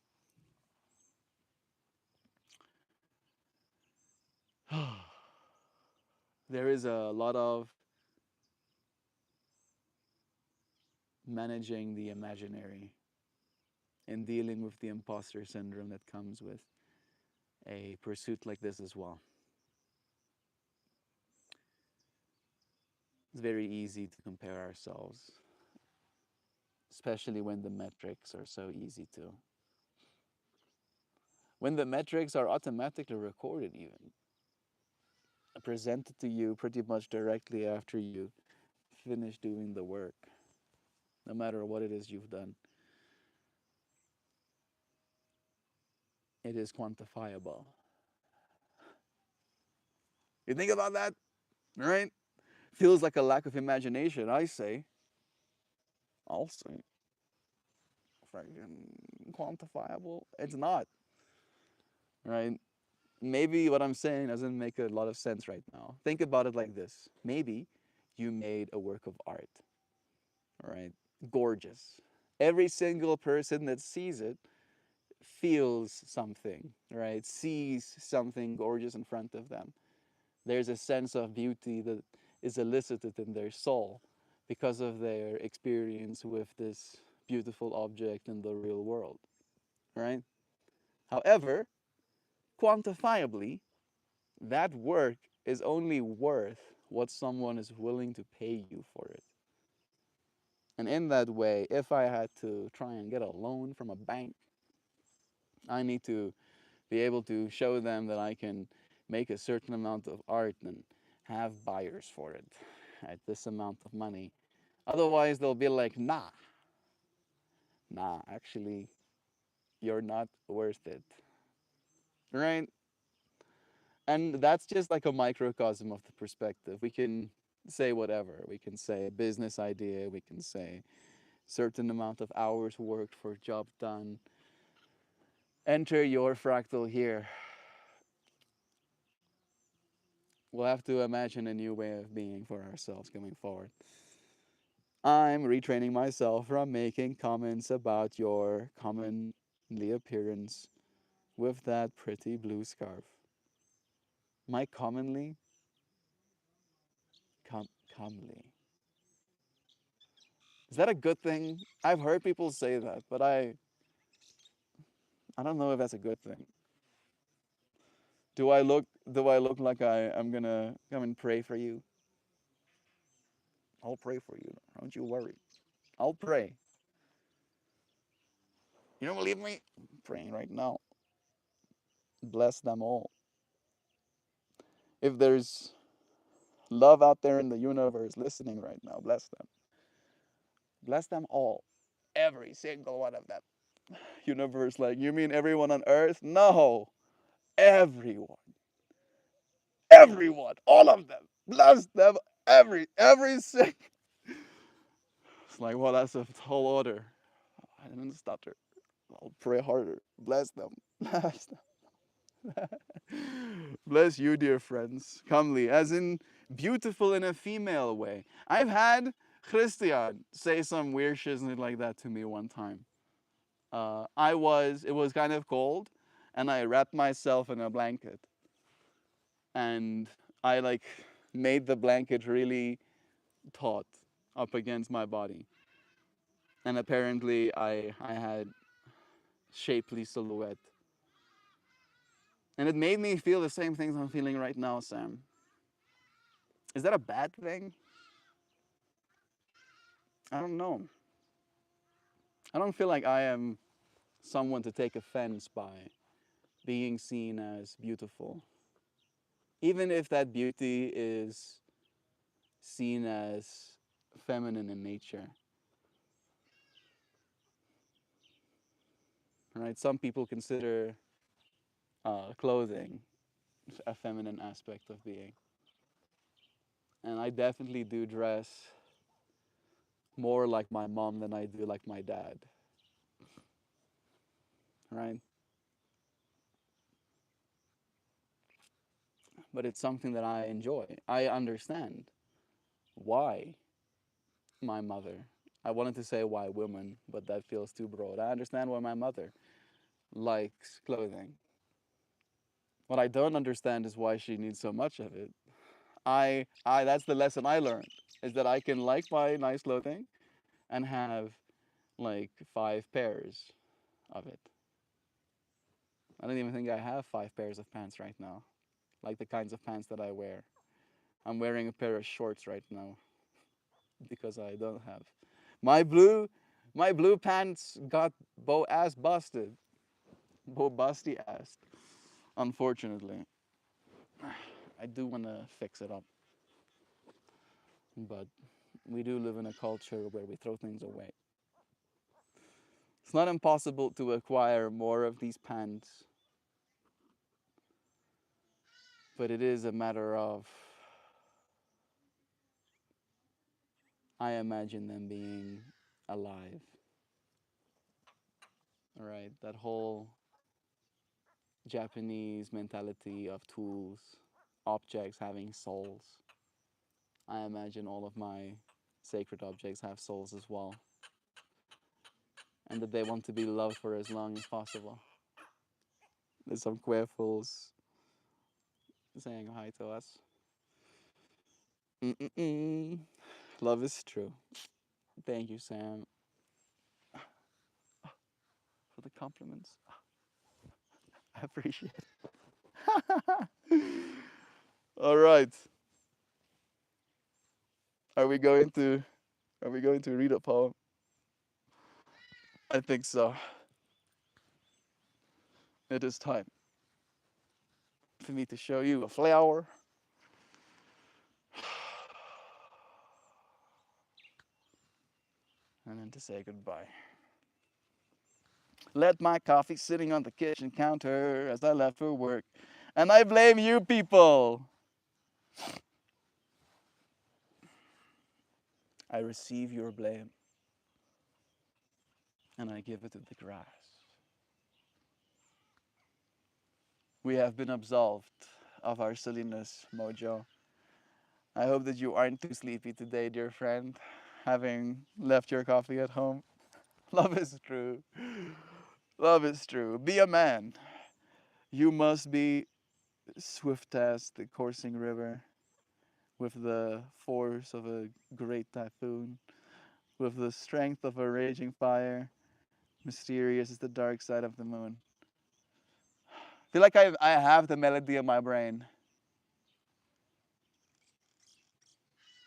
There is a lot of managing the imaginary and dealing with the imposter syndrome that comes with a pursuit like this as well. It's very easy to compare ourselves, especially when the metrics are so easy to. When the metrics are automatically recorded, even presented to you pretty much directly after you finish doing the work, no matter what it is you've done, it is quantifiable. You think about that, right? Feels like a lack of imagination, I say. I'll say. Freaking quantifiable. It's not, right? Maybe what I'm saying doesn't make a lot of sense right now. Think about it like this. Maybe you made a work of art, all right? Gorgeous. Every single person that sees it feels something, right? Sees something gorgeous in front of them. There's a sense of beauty that is elicited in their soul because of their experience with this beautiful object in the real world, right? However, quantifiably, that work is only worth what someone is willing to pay you for it. And in that way, if I had to try and get a loan from a bank, I need to be able to show them that I can make a certain amount of art and have buyers for it at this amount of money. Otherwise, they'll be like, nah, actually, you're not worth it, right? And that's just like a microcosm of the perspective. We can say whatever. We can say a business idea. We can say certain amount of hours worked for a job done. Enter your fractal here. We'll have to imagine a new way of being for ourselves going forward. I'm retraining myself from making comments about your commonly appearance with that pretty blue scarf. My commonly, comely. Is that a good thing? I've heard people say that, but I don't know if that's a good thing. Do I look like I'm gonna come and pray for you? I'll pray for you. Don't you worry. I'll pray. You don't believe me? I'm praying right now. Bless them all. If there's love out there in the universe listening right now, bless them. Bless them all. Every single one of them. Universe, like, you mean everyone on earth? No. Everyone. Everyone. All of them. Bless them. Every single. It's like, well, that's a tall order. I didn't stutter. I'll pray harder. Bless them. Bless them. Bless you, dear friends. Comely, as in beautiful in a female way. I've had Christian say some weird shit like that to me one time. It was kind of cold, and I wrapped myself in a blanket, and I like made the blanket really taut up against my body, and apparently I had shapely silhouette, and it made me feel the same things I'm feeling right now, Sam. Is that a bad thing? I don't know. I don't feel like I am someone to take offense by being seen as beautiful, even if that beauty is seen as feminine in nature. Right? Some people consider clothing a feminine aspect of being, and I definitely do dress more like my mom than I do like my dad. Right? But it's something that I enjoy. I understand why my mother. I wanted to say why women, but that feels too broad. I understand why my mother likes clothing. What I don't understand is why she needs so much of it. I that's the lesson I learned is that I can like my nice clothing and have like 5 pairs of it. I don't even think I have 5 pairs of pants right now, like the kinds of pants that I wear. I'm wearing a pair of shorts right now because I don't have my blue my blue pants got bow ass busted, bow busty ass. Unfortunately, I do want to fix it up, but we do live in a culture where we throw things away. It's not impossible to acquire more of these pants, but it is a matter of, I imagine them being alive. All right, that whole Japanese mentality of tools, objects having souls. I imagine all of my sacred objects have souls as well, and that they want to be loved for as long as possible. There's some queerfuls saying hi to us. Mm-mm-mm. Love is true. Thank you, Sam. for the compliments. I appreciate it. All right. Are we going to are we going to read a poem? I think so. It is time for me to show you a flower. And then to say goodbye. Left my coffee sitting on the kitchen counter as I left for work. And I blame you people. I receive your blame and I give it to the grass. We have been absolved of our silliness, Mojo. I hope that you aren't too sleepy today, dear friend, having left your coffee at home. Love is true. Love is true. Be a man. You must be swift as the coursing river, with the force of a great typhoon, with the strength of a raging fire, mysterious as the dark side of the moon. I feel like I have the melody in my brain.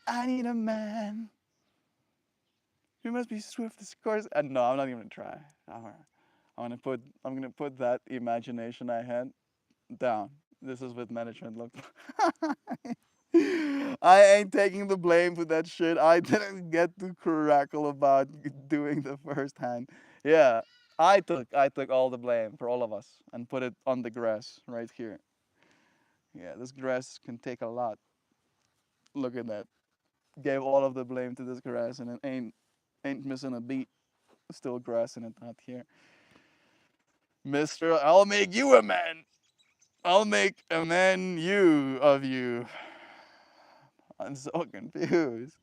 I need a man. You must be swift as course. No, I'm not even gonna try. I'm gonna put that imagination I had down. This is what management looked like. I ain't taking the blame for that shit. I didn't get to crackle about doing the first hand. Yeah, I took all the blame for all of us and put it on the grass right here. Yeah, this grass can take a lot. Look at that. Gave all of the blame to this grass and it ain't missing a beat. Still grass in it out here. Mister, I'll make you a man. I'll make a man you of you. I'm so confused.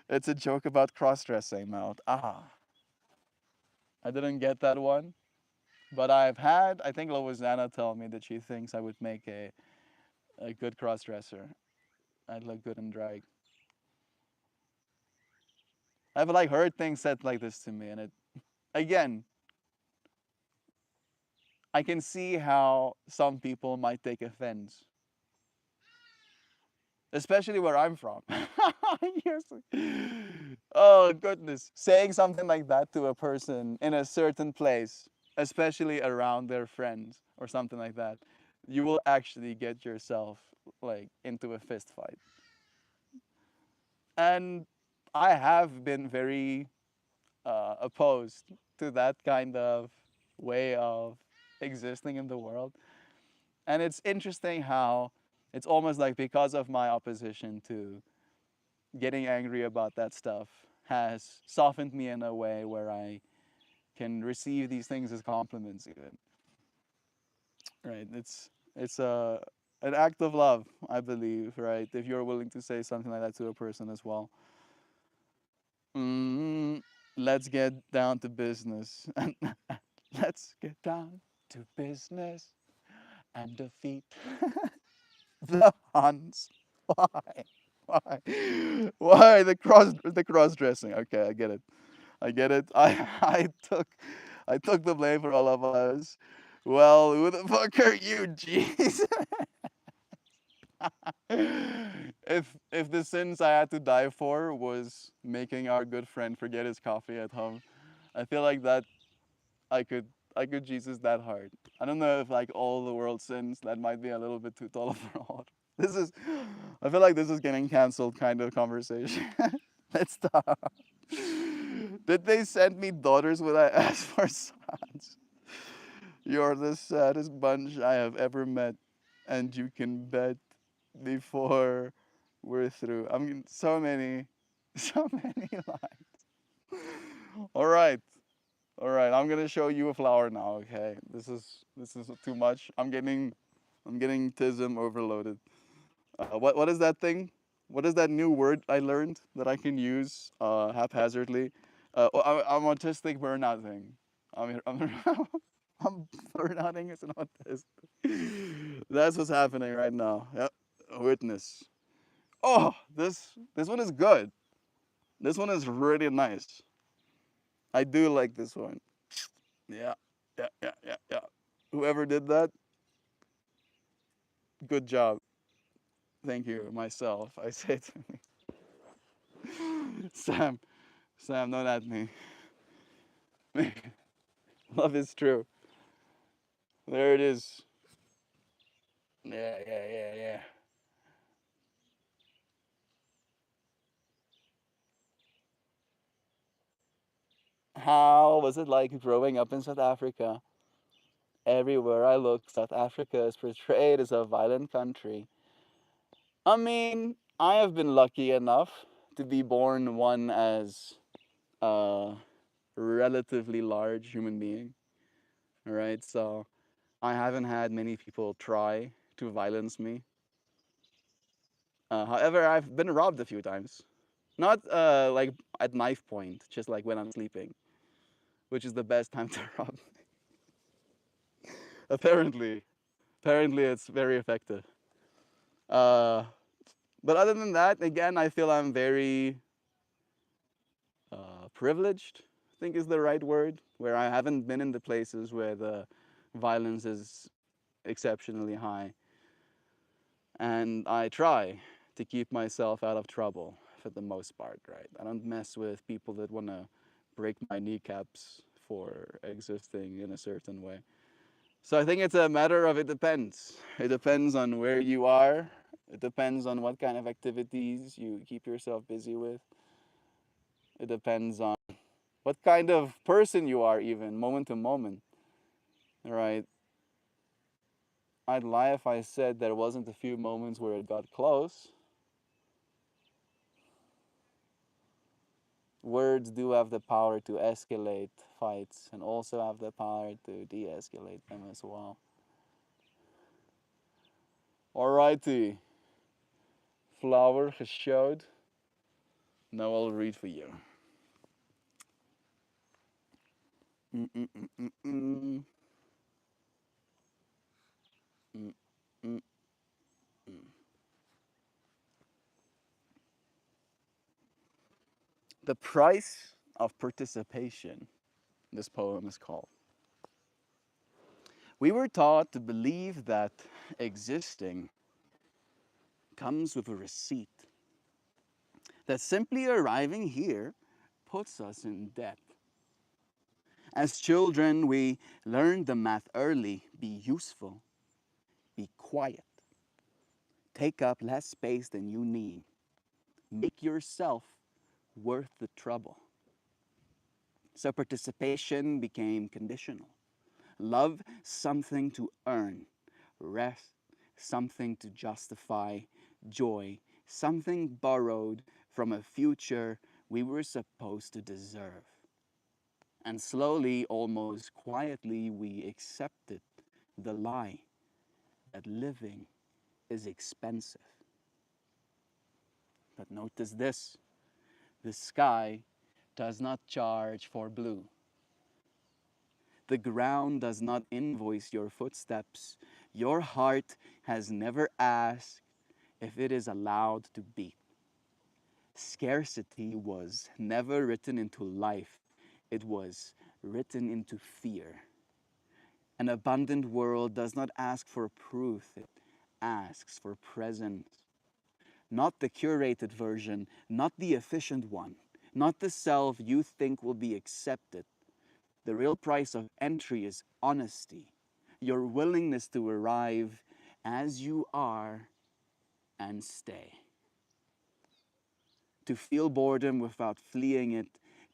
It's a joke about cross-dressing, Melt. I didn't get that one, but I think Loizana told me that she thinks I would make a good cross-dresser. I'd look good in drag. I've like heard things said like this to me, and again, I can see how some people might take offense, especially where I'm from. Yes. Oh goodness, saying something like that to a person in a certain place, especially around their friends or something like that, you will actually get yourself like into a fist fight. And I have been very opposed to that kind of way of existing in the world. And it's interesting how it's almost like because of my opposition to getting angry about that stuff has softened me in a way where I can receive these things as compliments even. Right? It's an act of love, I believe, right? If you're willing to say something like that to a person as well. Mm, let's get down to business. Let's get down to business and defeat the Huns. Why? Why? Why the cross dressing? Okay, I get it. I get it. I took the blame for all of us. Well, who the fuck are you, jeez? If the sins I had to die for was making our good friend forget his coffee at home, I feel like that I could I could Jesus that hard. I don't know if like all the world sins that might be a little bit too tall of an order. This is I feel like this is getting cancelled kind of conversation. Let's stop. Did they send me daughters when I asked for sons? You're the saddest bunch I have ever met, and you can bet before we're through. I mean, so many, so many lines. All right, all right. I'm gonna show you a flower now. Okay, this is too much. I'm getting tism overloaded. What is that thing? What is that new word I learned that I can use haphazardly? I'm autistic burnout thing. I'm I'm burnouting as an autistic. That's what's happening right now. Yep. Witness. Oh, this one is good. This one is really nice. I do like this one. Yeah. Yeah, yeah, yeah, yeah. Whoever did that, good job. Thank you, myself. I say to me, Sam, Sam, don't at me. Love is true. There it is. Yeah, yeah, yeah, yeah. How was it like growing up in South Africa? Everywhere I look, South Africa is portrayed as a violent country. I mean, I have been lucky enough to be born one as a relatively large human being. All right, so I haven't had many people try to violence me. However, I've been robbed a few times. Not like at knife point, just like when I'm sleeping, which is the best time to rob. Apparently, apparently it's very effective. Uh, but other than that, again, I feel I'm very privileged. I think is the right word. Where I haven't been in the places where the violence is exceptionally high, and I try to keep myself out of trouble for the most part. Right, I don't mess with people that want to break my kneecaps for existing in a certain way. So I think it's a matter of it depends. It depends on where you are. It depends on what kind of activities you keep yourself busy with. It depends on what kind of person you are, even moment to moment. Right? I'd lie if I said there wasn't a few moments where it got close. Words do have the power to escalate fights and also have the power to de escalate them as well. Alrighty. Flower has showed. Now I'll read for you. Mm-mm-mm-mm-mm. Mm-mm-mm. The price of participation, this poem is called. We were taught to believe that existing comes with a receipt, that simply arriving here puts us in debt. As children, we learned the math early: be useful, be quiet, take up less space than you need, make yourself worth the trouble. So participation became conditional. Love, something to earn. Rest, something to justify. Joy, something borrowed from a future we were supposed to deserve. And slowly, almost quietly, we accepted the lie that living is expensive. But notice this: the sky does not charge for blue. The ground does not invoice your footsteps. Your heart has never asked if it is allowed to beat. Scarcity was never written into life, it was written into fear. An abundant world does not ask for proof, it asks for presence. Not the curated version, not the efficient one, not the self you think will be accepted. The real price of entry is honesty, your willingness to arrive as you are and stay. To feel boredom without fleeing it,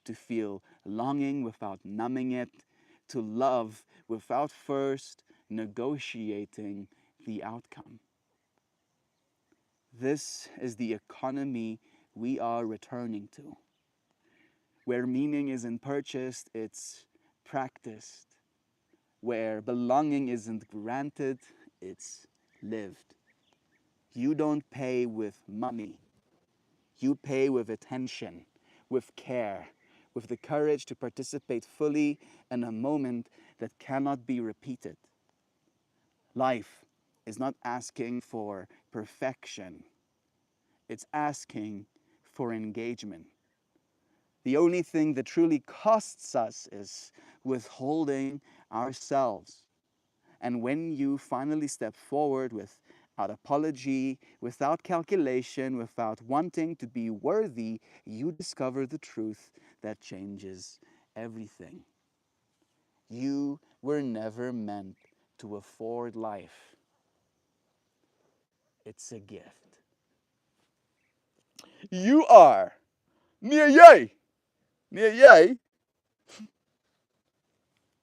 to feel longing without numbing it, to love without first negotiating the outcome. This is the economy we are returning to, where meaning isn't purchased, it's practiced, where belonging isn't granted, it's lived. You don't pay with money, you pay with attention, with care, with the courage to participate fully in a moment that cannot be repeated. Life is not asking for perfection, it's asking for engagement. The only thing that truly costs us is withholding ourselves. And when you finally step forward without apology, without calculation, without wanting to be worthy, you discover the truth that changes everything. You were never meant to afford life. It's a gift. You are near yay. Near yay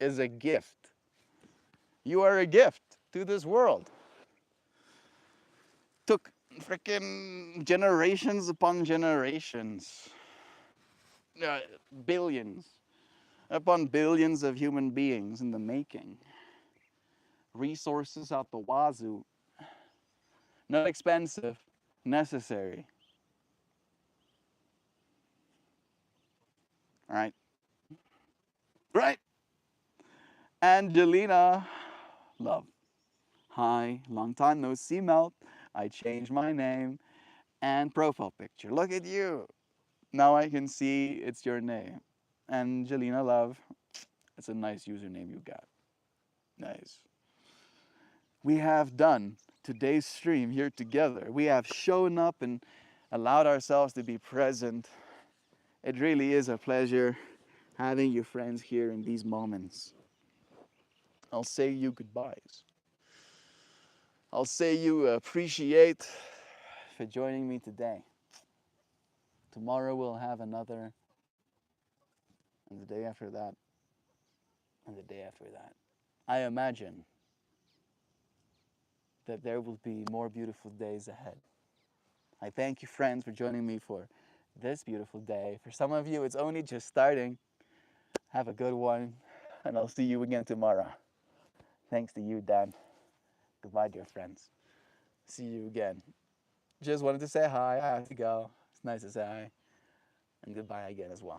is a gift. You are a gift to this world. Took freaking generations upon generations, uh, billions upon billions of human beings in the making. Resources out the wazoo. Not expensive, necessary. All right. Right. Angelina, love. Hi, long time no see, Melt. I changed my name and profile picture. Look at you. Now I can see it's your name. Angelina Love. It's a nice username you got. Nice. We have done today's stream here together. We have shown up and allowed ourselves to be present. It really is a pleasure having you friends here in these moments. I'll say you goodbyes. I'll say you appreciate for joining me today. Tomorrow we'll have another, and the day after that, and the day after that. I imagine that there will be more beautiful days ahead. I thank you, friends, for joining me for this beautiful day. For some of you, it's only just starting. Have a good one, and I'll see you again tomorrow. Thanks to you, Dan. Goodbye, dear friends. See you again. Just wanted to say hi. I have to go. It's nice to say hi. And goodbye again as well.